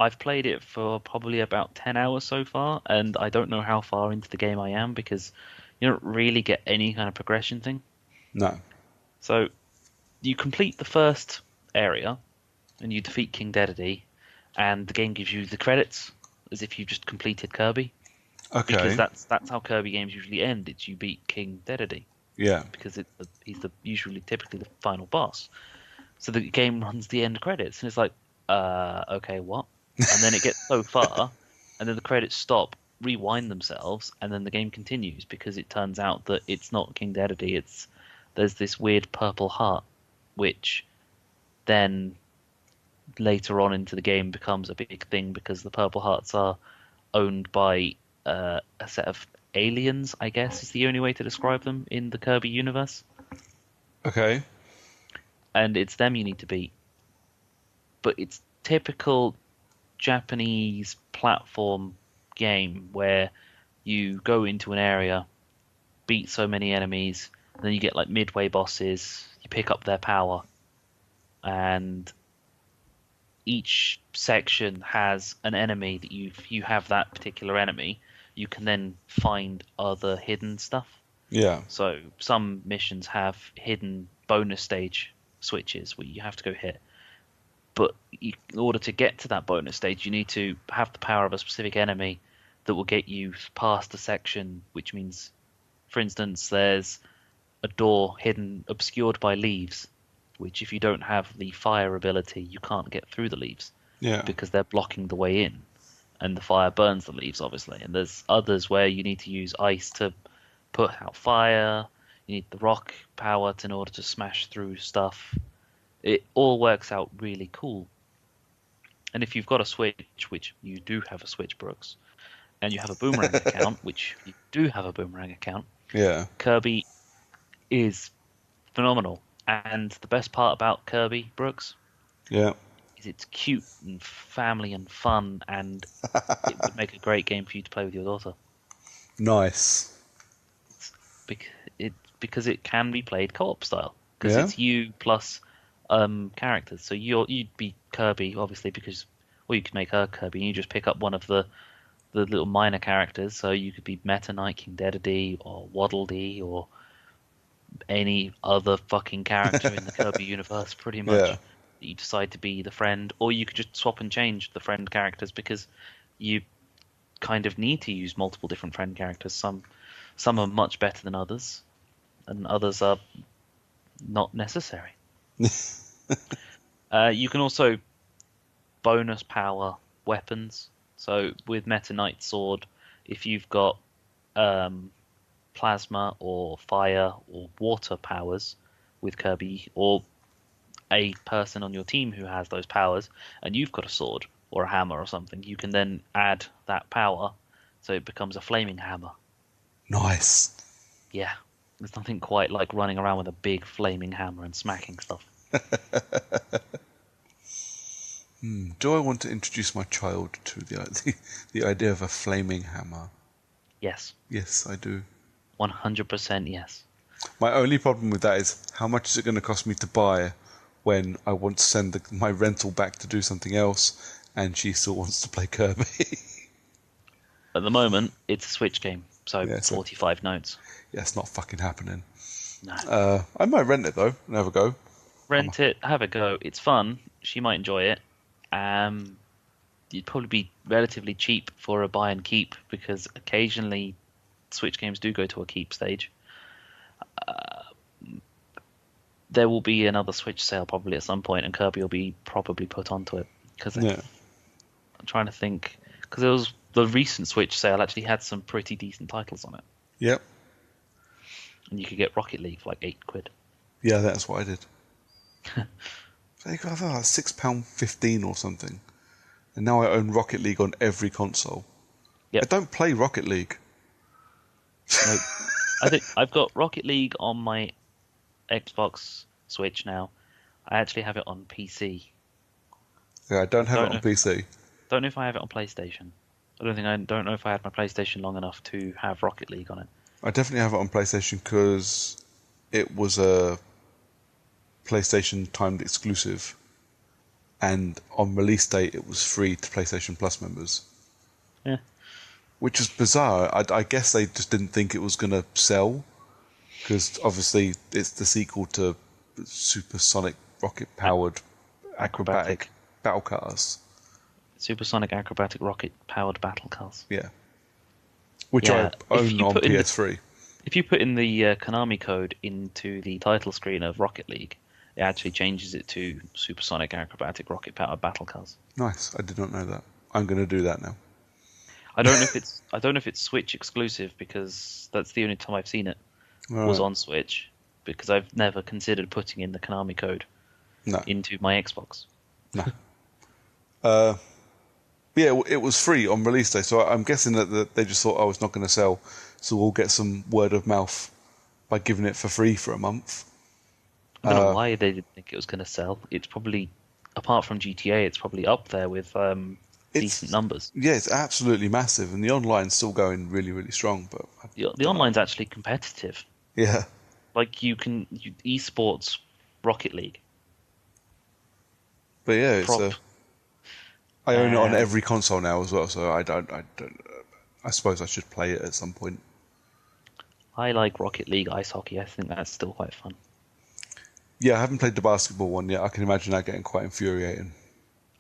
[SPEAKER 2] I've played it for probably about 10 hours so far, and I don't know how far into the game I am because you don't really get any kind of progression thing.
[SPEAKER 1] No.
[SPEAKER 2] So you complete the first area and you defeat King Dedede, and the game gives you the credits as if you just completed Kirby.
[SPEAKER 1] Okay.
[SPEAKER 2] Because that's how Kirby games usually end. It's you beat King Dedede.
[SPEAKER 1] Yeah.
[SPEAKER 2] Because he's typically the final boss. So the game runs the end credits, and it's like, okay, what? And then it gets so far, and then the credits stop, rewind themselves, and then the game continues because it turns out that it's not King Dedede. There's this weird purple heart, which then later on into the game becomes a big thing because the purple hearts are owned by a set of aliens, I guess is the only way to describe them in the Kirby universe.
[SPEAKER 1] Okay.
[SPEAKER 2] And it's them you need to beat. But it's typical Japanese platform game where you go into an area, beat so many enemies, and then you get like midway bosses, you pick up their power, and each section has an enemy that you have that particular enemy, you can then find other hidden stuff.
[SPEAKER 1] Yeah.
[SPEAKER 2] So some missions have hidden bonus stage switches where you have to go hit. But in order to get to that bonus stage, you need to have the power of a specific enemy that will get you past a section, which means, for instance, there's a door obscured by leaves, which if you don't have the fire ability, you can't get through the leaves.
[SPEAKER 1] Yeah.
[SPEAKER 2] Because they're blocking the way in. And the fire burns the leaves, obviously. And there's others where you need to use ice to put out fire. You need the rock power in order to smash through stuff. It all works out really cool. And if you've got a Switch, which you do have a Switch, Brooks, and you have a Boomerang account, which you do have a Boomerang account,
[SPEAKER 1] Yeah.
[SPEAKER 2] Kirby is phenomenal. And the best part about Kirby, Brooks,
[SPEAKER 1] Yeah.
[SPEAKER 2] is it's cute and family and fun, and it would make a great game for you to play with your daughter.
[SPEAKER 1] Nice.
[SPEAKER 2] Because it can be played co-op style. Because it's you plus characters. So you'd be Kirby, obviously, or you could make her Kirby, and you just pick up one of the little minor characters. So you could be Meta Knight, King Dedede, or Waddle Dee, or any other fucking character in the Kirby universe, pretty much.
[SPEAKER 1] Yeah.
[SPEAKER 2] You decide to be the friend, or you could just swap and change the friend characters because you kind of need to use multiple different friend characters. Some are much better than others, and others are not necessary. You can also bonus power weapons. So with Meta Knight's sword, if you've got plasma or fire or water powers with Kirby, or a person on your team who has those powers, and you've got a sword or a hammer or something, you can then add that power so it becomes a flaming hammer.
[SPEAKER 1] Nice.
[SPEAKER 2] Yeah, there's nothing quite like running around with a big flaming hammer and smacking stuff.
[SPEAKER 1] Do I want to introduce my child to the idea of a flaming hammer?
[SPEAKER 2] Yes.
[SPEAKER 1] Yes, I do.
[SPEAKER 2] 100% yes.
[SPEAKER 1] My only problem with that is how much is it going to cost me to buy when I want to send my rental back to do something else and she still wants to play Kirby?
[SPEAKER 2] At the moment, it's a Switch game, so
[SPEAKER 1] Yeah,
[SPEAKER 2] 45 notes.
[SPEAKER 1] Yeah, it's not fucking happening.
[SPEAKER 2] No.
[SPEAKER 1] I might rent it though and have a go.
[SPEAKER 2] Rent it, have a go. It's fun. She might enjoy it. It'd probably be relatively cheap for a buy and keep, because occasionally Switch games do go to a keep stage. There will be another Switch sale probably at some point, and Kirby will be probably put onto it. Because I'm trying to think, because it was the recent Switch sale actually had some pretty decent titles on it.
[SPEAKER 1] Yep.
[SPEAKER 2] And you could get Rocket League for like £8.
[SPEAKER 1] Yeah, that's what I did. I thought like £6.15 or something. And now I own Rocket League on every console.
[SPEAKER 2] Yep.
[SPEAKER 1] I don't play Rocket League.
[SPEAKER 2] Nope. I think I've got Rocket League on my Xbox Switch now. I actually have it on PC.
[SPEAKER 1] Yeah, I don't have it on PC.
[SPEAKER 2] Don't know if I have it on PlayStation. I don't know if I had my PlayStation long enough to have Rocket League on it.
[SPEAKER 1] I definitely have it on PlayStation because it was a PlayStation timed exclusive, and on release date it was free to PlayStation Plus members.
[SPEAKER 2] Yeah.
[SPEAKER 1] Which is bizarre. I guess they just didn't think it was going to sell, because obviously it's the sequel to supersonic rocket-powered acrobatic battle cars.
[SPEAKER 2] Supersonic acrobatic rocket-powered battle cars.
[SPEAKER 1] Yeah. Which I own on PS3.
[SPEAKER 2] If you put in the Konami code into the title screen of Rocket League, it actually changes it to supersonic acrobatic rocket-powered battle cars.
[SPEAKER 1] Nice. I did not know that. I'm going to do that now.
[SPEAKER 2] I don't know if it's Switch exclusive, because that's the only time I've seen it was on Switch, because I've never considered putting in the Konami code into my Xbox.
[SPEAKER 1] No. Yeah, it was free on release day, so I'm guessing that they just thought, oh, it's not going to sell, so we'll get some word of mouth by giving it for free for a month.
[SPEAKER 2] I don't know why they didn't think it was going to sell. It's probably, apart from GTA, it's probably up there with decent numbers.
[SPEAKER 1] Yeah, it's absolutely massive, and the online's still going really, really strong. But
[SPEAKER 2] the online's actually competitive.
[SPEAKER 1] Yeah.
[SPEAKER 2] Like you esports Rocket League.
[SPEAKER 1] But yeah, it's I own it on every console now as well, so I suppose I should play it at some point.
[SPEAKER 2] I like Rocket League ice hockey. I think that's still quite fun.
[SPEAKER 1] Yeah, I haven't played the basketball one yet. I can imagine that getting quite infuriating.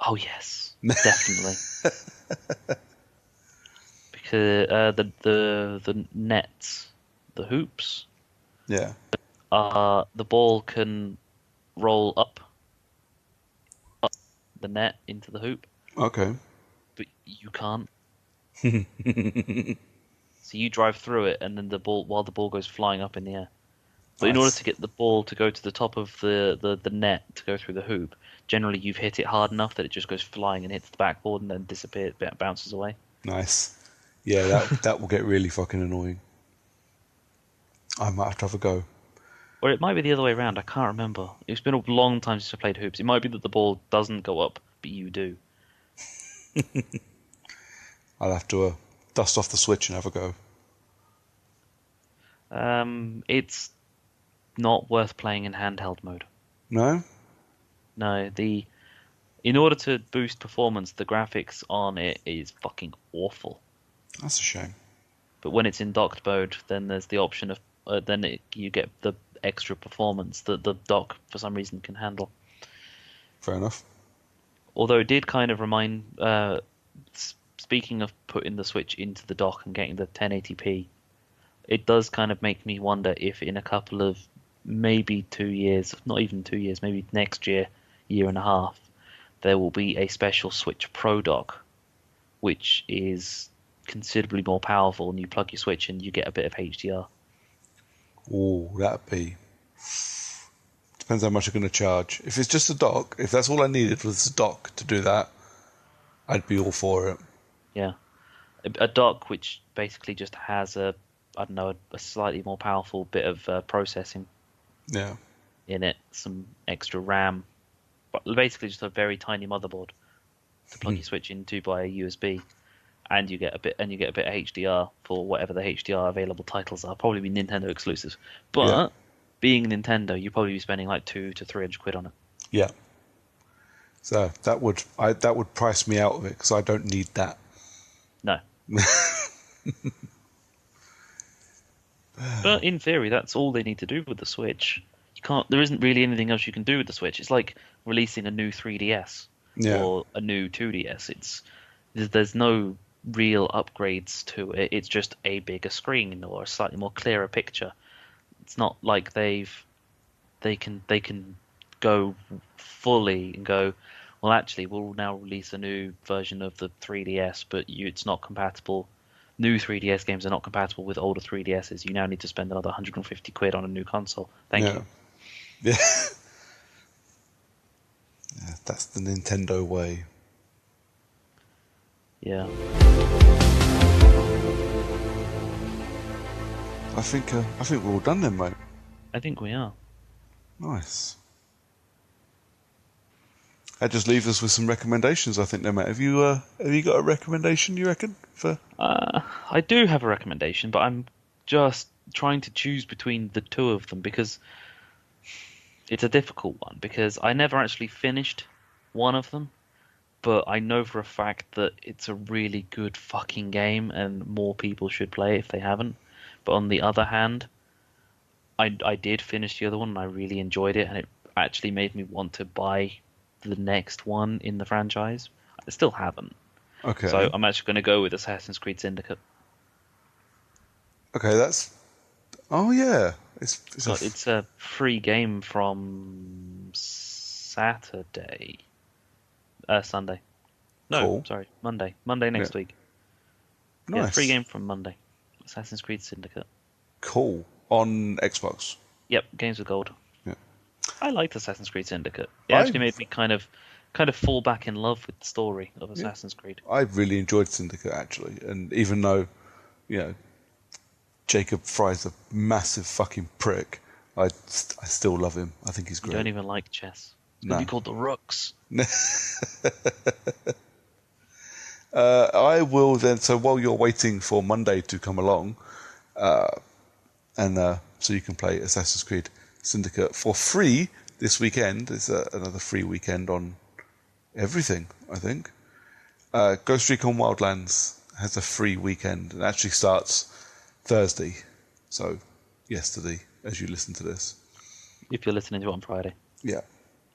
[SPEAKER 2] Oh yes, definitely. Because the nets, the hoops.
[SPEAKER 1] Yeah.
[SPEAKER 2] The ball can roll up the net into the hoop.
[SPEAKER 1] Okay.
[SPEAKER 2] But you can't. So you drive through it, and then while the ball goes flying up in the air. But in order to get the ball to go to the top of the net to go through the hoop, generally you've hit it hard enough that it just goes flying and hits the backboard and then disappears, bounces away. Nice.
[SPEAKER 1] Yeah, that will get really fucking annoying. I might have to have a go.
[SPEAKER 2] Or it might be the other way around. I can't remember. It's been a long time since I played hoops. It might be that the ball doesn't go up, but you do.
[SPEAKER 1] I'll have to dust off the Switch and have a go.
[SPEAKER 2] It's not worth playing in handheld mode.
[SPEAKER 1] No?
[SPEAKER 2] No. In order to boost performance, the graphics on it is fucking awful.
[SPEAKER 1] That's a shame.
[SPEAKER 2] But when it's in docked mode, then there's the option of you get the extra performance that the dock for some reason can handle.
[SPEAKER 1] Fair enough.
[SPEAKER 2] Although it did kind of remind, speaking of putting the Switch into the dock and getting the 1080p, it does kind of make me wonder if in a couple of maybe 2 years, not even 2 years, maybe next year and a half, there will be a special Switch Pro dock, which is considerably more powerful, and you plug your Switch and you get a bit of HDR.
[SPEAKER 1] Oh, that'd be... Depends how much you're going to charge. If it's just a dock, if that's all I needed was a dock to do that, I'd be all for it.
[SPEAKER 2] Yeah. A dock which basically just has a slightly more powerful bit of processing
[SPEAKER 1] Yeah.
[SPEAKER 2] in it, some extra RAM, but basically just a very tiny motherboard to plug your Switch into by a USB, and you get a bit of HDR for whatever the HDR available titles are. Probably be Nintendo exclusives, but
[SPEAKER 1] Yeah.
[SPEAKER 2] being Nintendo, you'd probably be spending like 200 to 300 quid on it.
[SPEAKER 1] Yeah. So that would price me out of it because I don't need that.
[SPEAKER 2] No. But in theory, that's all they need to do with the Switch. There isn't really anything else you can do with the Switch. It's like releasing a new 3DS or a new 2DS. There's no real upgrades to it. It's just a bigger screen or a slightly more clearer picture. It's not like they can go fully and go, well, actually, we'll now release a new version of the 3DS, but it's not compatible. New 3DS games are not compatible with older 3DSs. You now need to spend another 150 quid on a new console. Thank you.
[SPEAKER 1] Yeah. Yeah, that's the Nintendo way.
[SPEAKER 2] Yeah.
[SPEAKER 1] I think we're all done then, mate.
[SPEAKER 2] I think we are.
[SPEAKER 1] Nice. That just leaves us with some recommendations, I think, then, mate. Have you got a recommendation, you reckon?
[SPEAKER 2] I do have a recommendation, but I'm just trying to choose between the two of them because it's a difficult one, because I never actually finished one of them, but I know for a fact that it's a really good fucking game and more people should play it if they haven't. But on the other hand, I did finish the other one and I really enjoyed it, and it actually made me want to buy the next one in the franchise. I still haven't.
[SPEAKER 1] Okay.
[SPEAKER 2] So I'm actually going to go with Assassin's Creed Syndicate.
[SPEAKER 1] Okay, that's... Oh, yeah.
[SPEAKER 2] It's a free game from Sunday. No,
[SPEAKER 1] Cool.
[SPEAKER 2] sorry, Monday. Monday next week.
[SPEAKER 1] Nice.
[SPEAKER 2] Yeah, free game from Monday. Assassin's Creed Syndicate.
[SPEAKER 1] Cool. On Xbox.
[SPEAKER 2] Yep, Games with Gold.
[SPEAKER 1] Yeah.
[SPEAKER 2] I liked Assassin's Creed Syndicate. It actually made me kind of fall back in love with the story of Assassin's Creed.
[SPEAKER 1] I really enjoyed Syndicate, actually. And even though, Jacob Fry's a massive fucking prick, I still love him. I think he's great.
[SPEAKER 2] You don't even like chess. It's going to be called the Rooks.
[SPEAKER 1] I will then, so while you're waiting for Monday to come along, so you can play Assassin's Creed Syndicate for free this weekend. It's another free weekend on everything, I think. Ghost Recon Wildlands has a free weekend and actually starts Thursday, so yesterday, as you listen to this.
[SPEAKER 2] If you're listening to it on Friday.
[SPEAKER 1] Yeah.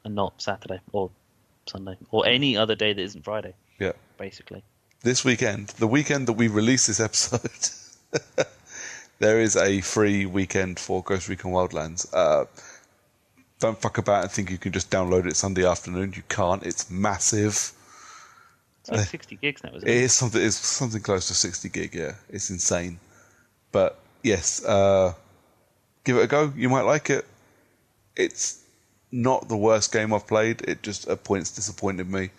[SPEAKER 2] And not Saturday or Sunday or any other day that isn't Friday.
[SPEAKER 1] Yeah.
[SPEAKER 2] Basically.
[SPEAKER 1] This weekend, the weekend that we release this episode, there is a free weekend for Ghost Recon Wildlands. Don't fuck about and think you can just download it Sunday afternoon. You can't. It's massive.
[SPEAKER 2] It's like 60 gigs now, isn't it?
[SPEAKER 1] It's something close to 60 gig, yeah. It's insane. But, yes, give it a go. You might like it. It's not the worst game I've played. It just, at points, disappointed me.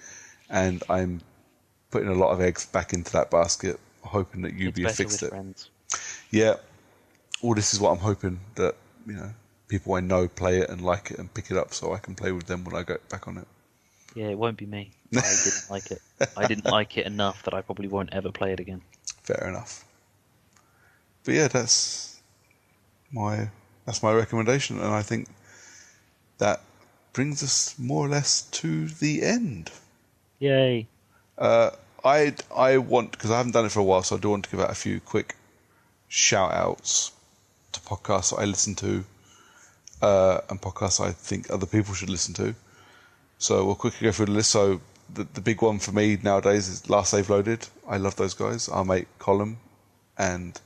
[SPEAKER 1] And I'm putting a lot of eggs back into that basket, hoping that Ubi fixed it.
[SPEAKER 2] Friends.
[SPEAKER 1] Yeah. Well, this is what I'm hoping, that, people I know play it and like it and pick it up so I can play with them when I get back on it.
[SPEAKER 2] Yeah, it won't be me. I didn't like it. I didn't like it enough that I probably won't ever play it again.
[SPEAKER 1] Fair enough. But yeah, that's my recommendation, and I think that brings us more or less to the end.
[SPEAKER 2] Yay.
[SPEAKER 1] I want, because I haven't done it for a while, so I do want to give out a few quick shout outs to podcasts that I listen to, and podcasts I think other people should listen to. So we'll quickly go through the list. So the big one for me nowadays is Last Save Loaded. I love those guys. Our mate Colin and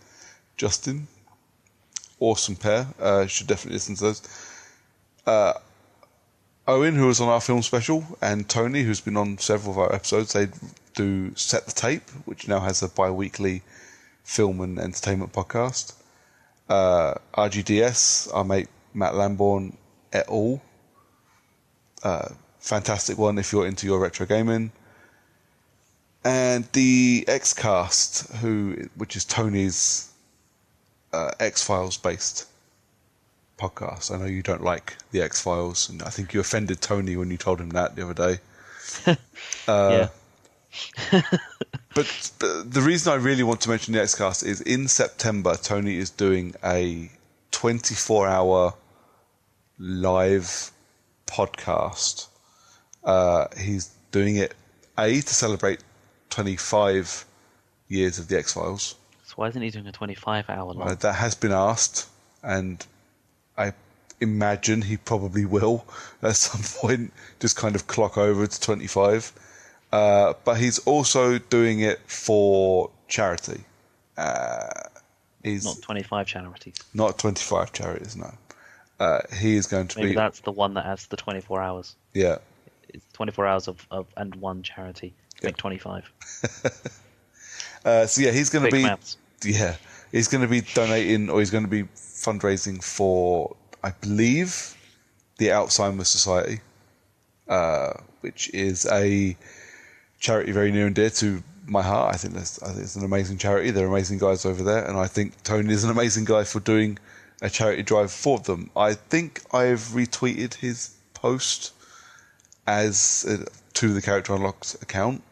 [SPEAKER 1] Justin. Awesome pair. Should definitely listen to those. Owen, who was on our film special, and Tony, who's been on several of our episodes, they do Set the Tape, which now has a bi-weekly film and entertainment podcast. RGDS, our mate Matt Lambourne et al. Fantastic one if you're into your retro gaming. And the Xcast, which is Tony's X-Files based podcast. I know you don't like the X-Files, and I think you offended Tony when you told him that the other day.
[SPEAKER 2] Yeah.
[SPEAKER 1] But the reason I really want to mention the Xcast is in September, Tony is doing a 24-hour live podcast. He's doing it, to celebrate 25 years of the X-Files.
[SPEAKER 2] So why isn't he doing a 25-hour long?
[SPEAKER 1] That has been asked, and I imagine he probably will at some point just kind of clock over to 25. But he's also doing it for charity. He's
[SPEAKER 2] not 25 charities.
[SPEAKER 1] Not 25 charities, no. He is going to
[SPEAKER 2] Maybe
[SPEAKER 1] be...
[SPEAKER 2] that's the one that has the 24 hours.
[SPEAKER 1] Yeah.
[SPEAKER 2] It's 24 hours of and one charity. Make 25.
[SPEAKER 1] So yeah, he's going to be...
[SPEAKER 2] Maths.
[SPEAKER 1] Yeah. He's going to be donating, or he's going to be fundraising for, I believe, the Alzheimer's Society, which is a charity very near and dear to my heart. I think it's an amazing charity. They're amazing guys over there, and I think Tony is an amazing guy for doing a charity drive for them. I think I've retweeted his post as to the Character Unlocked account.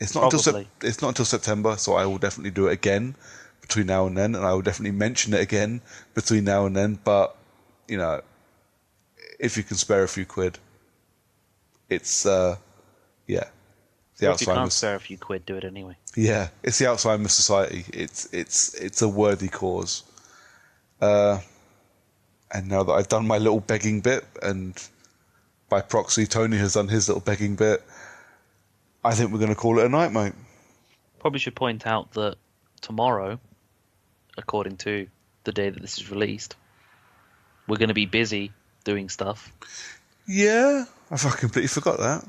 [SPEAKER 1] It's not until September, so I will definitely do it again between now and then, and I will definitely mention it again between now and then. But you know, if you can spare a few quid, it's yeah. The
[SPEAKER 2] if you can't spare a few quid, do it anyway.
[SPEAKER 1] Yeah, it's the Alzheimer's Society. It's a worthy cause. And now that I've done my little begging bit, and by proxy Tony has done his little begging bit, I think we're going to call it a night, mate.
[SPEAKER 2] Probably should point out that tomorrow, according to the day that this is released, we're going to be busy doing stuff.
[SPEAKER 1] Yeah, I completely forgot that.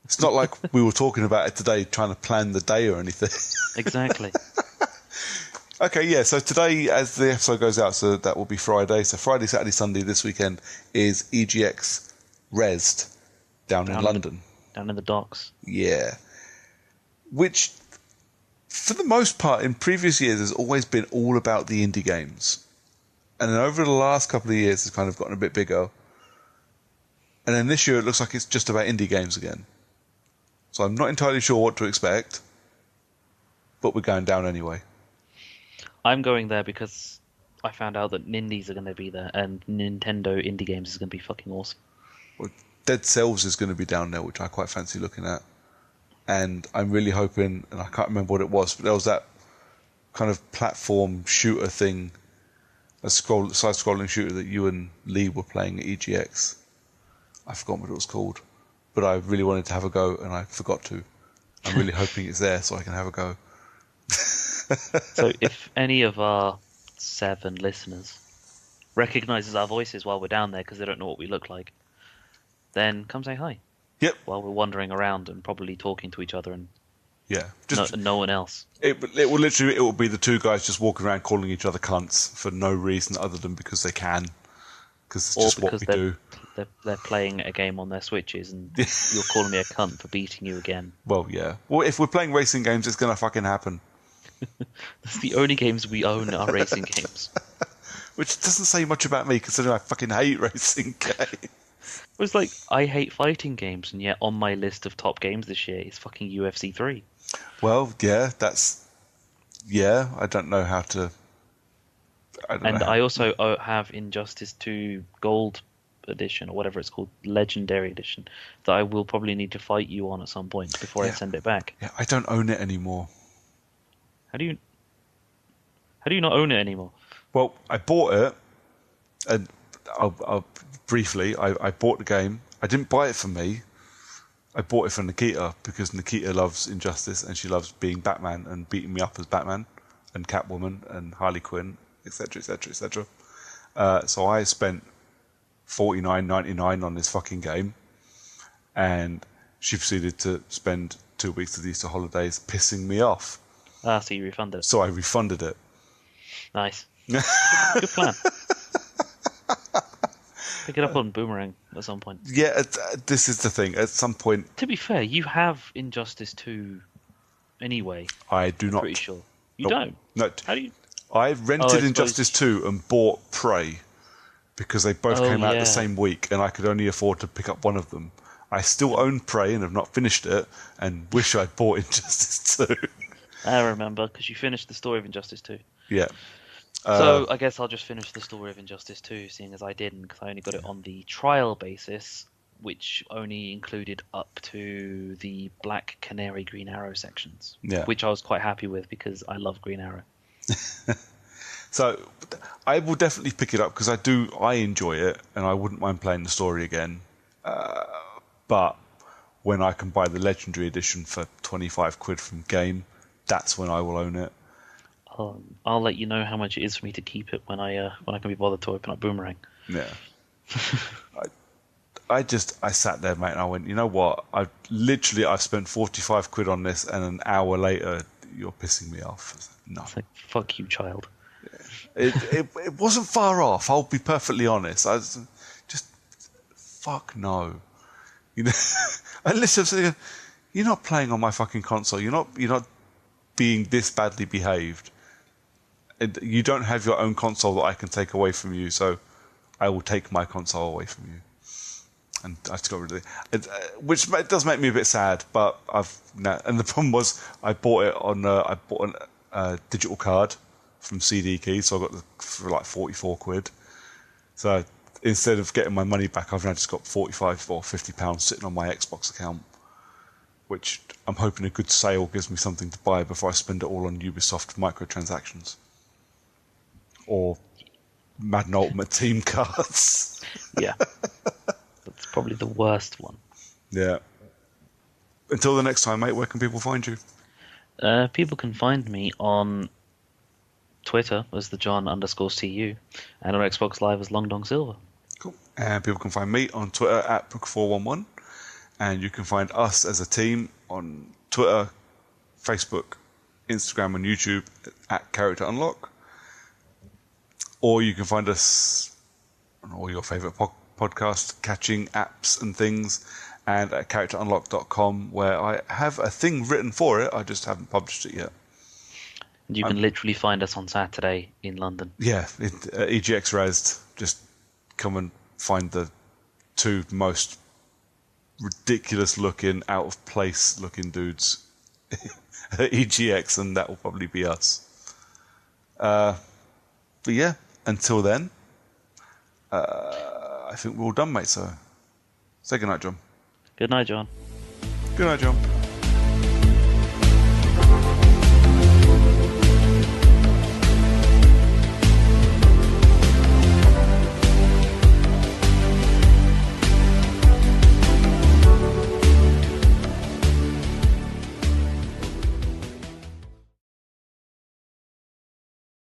[SPEAKER 1] It's not like we were talking about it today, trying to plan the day or anything.
[SPEAKER 2] Exactly.
[SPEAKER 1] Okay, yeah, so today, as the episode goes out, so that will be Friday. So Friday, Saturday, Sunday this weekend is EGX Rezzed down in London.
[SPEAKER 2] Down in the docks.
[SPEAKER 1] Yeah. Which, for the most part, in previous years, has always been all about the indie games. And then over the last couple of years, it's kind of gotten a bit bigger. And then this year, it looks like it's just about indie games again. So I'm not entirely sure what to expect, but we're going down anyway.
[SPEAKER 2] I'm going there because I found out that Nindies are going to be there, and Nintendo indie games is going to be fucking awesome.
[SPEAKER 1] Well, Dead Cells is going to be down there, which I quite fancy looking at. And I'm really hoping, and I can't remember what it was, but there was that kind of platform shooter thing, a side-scrolling shooter that you and Lee were playing at EGX. I forgot what it was called. But I really wanted to have a go, and I forgot to. I'm really hoping it's there so I can have a go.
[SPEAKER 2] So if any of our 7 listeners recognizes our voices while we're down there because they don't know what we look like, then come say hi.
[SPEAKER 1] Yep.
[SPEAKER 2] While we're wandering around and probably talking to each other and
[SPEAKER 1] yeah,
[SPEAKER 2] no one else.
[SPEAKER 1] It will be the two guys just walking around calling each other cunts for no reason other than because they can. Because it's just what we do.
[SPEAKER 2] They're playing a game on their Switches, and you're calling me a cunt for beating you again.
[SPEAKER 1] Well, yeah. Well, if we're playing racing games, it's going to fucking happen.
[SPEAKER 2] That's the only games we own are racing games.
[SPEAKER 1] Which doesn't say much about me, considering I fucking hate racing games.
[SPEAKER 2] It's like, I hate fighting games, and yet on my list of top games this year is fucking UFC 3.
[SPEAKER 1] Well, yeah, yeah, I don't know how to...
[SPEAKER 2] I also have Injustice 2 Gold Edition, or whatever it's called, Legendary Edition, that I will probably need to fight you on at some point before I send it back.
[SPEAKER 1] Yeah, I don't own it anymore.
[SPEAKER 2] How do you not own it anymore?
[SPEAKER 1] Well, I bought it, and I'll briefly, I bought the game. I didn't buy it for me. I bought it for Nikita, because Nikita loves Injustice, and she loves being Batman and beating me up as Batman, and Catwoman, and Harley Quinn, etc., etc., etc. So I spent $49.99 on this fucking game, and she proceeded to spend 2 weeks of the Easter holidays, pissing me off.
[SPEAKER 2] Ah, so you refunded it.
[SPEAKER 1] So I refunded it.
[SPEAKER 2] Nice. Good plan. Pick it up on Boomerang at some point.
[SPEAKER 1] Yeah, this is the thing. At some point...
[SPEAKER 2] To be fair, you have Injustice 2 anyway.
[SPEAKER 1] I do not.
[SPEAKER 2] Pretty sure. You don't?
[SPEAKER 1] No.
[SPEAKER 2] How do you...
[SPEAKER 1] I rented
[SPEAKER 2] I
[SPEAKER 1] Injustice 2 and bought Prey because they both came out the same week and I could only afford to pick up one of them. I still own Prey and have not finished it and wish I'd bought Injustice 2.
[SPEAKER 2] I remember, because you finished the story of Injustice 2.
[SPEAKER 1] Yeah.
[SPEAKER 2] So I guess I'll just finish the story of Injustice 2, seeing as I didn't, because I only got it on the trial basis, which only included up to the Black Canary Green Arrow sections, which I was quite happy with because I love Green Arrow.
[SPEAKER 1] So I will definitely pick it up because I enjoy it and I wouldn't mind playing the story again. But when I can buy the Legendary Edition for 25 quid from Game, that's when I will own it.
[SPEAKER 2] I'll let you know how much it is for me to keep it when I can be bothered to open up Boomerang.
[SPEAKER 1] Yeah. I sat there, mate, and I went, you know what? I've spent 45 quid on this, and an hour later, you're pissing me off. No.
[SPEAKER 2] It's like, fuck you, child.
[SPEAKER 1] It wasn't far off. I'll be perfectly honest. I was just fuck no. You know, I literally said, you're not playing on my fucking console. You're not being this badly behaved. You don't have your own console that I can take away from you, so I will take my console away from you. And I just got rid of it, which does make me a bit sad. But and the problem was I bought it on a digital card from CD Key, so I got for like 44 quid. So instead of getting my money back, I've now just got 45 or 50 pounds sitting on my Xbox account, which I'm hoping a good sale gives me something to buy before I spend it all on Ubisoft microtransactions or Madden Ultimate Team cards.
[SPEAKER 2] Yeah. That's probably the worst one.
[SPEAKER 1] Yeah. Until the next time, mate, where can people find you?
[SPEAKER 2] People can find me on Twitter as the John_TU and on Xbox Live as Long Dong Silver.
[SPEAKER 1] Cool. And people can find me on Twitter at Brooker411. And you can find us as a team on Twitter, Facebook, Instagram, and YouTube at Character Unlock. Or you can find us on all your favourite podcast catching apps and things, and at characterunlock.com, where I have a thing written for it. I just haven't published it yet.
[SPEAKER 2] You can literally find us on Saturday in London.
[SPEAKER 1] Yeah, EGX Rezzed. Just come and find the two most ridiculous looking, out of place looking dudes at EGX, and that will probably be us. But yeah, until then, I think we're all done, mate. So say goodnight, John.
[SPEAKER 2] Good night, John.
[SPEAKER 1] Good night, John.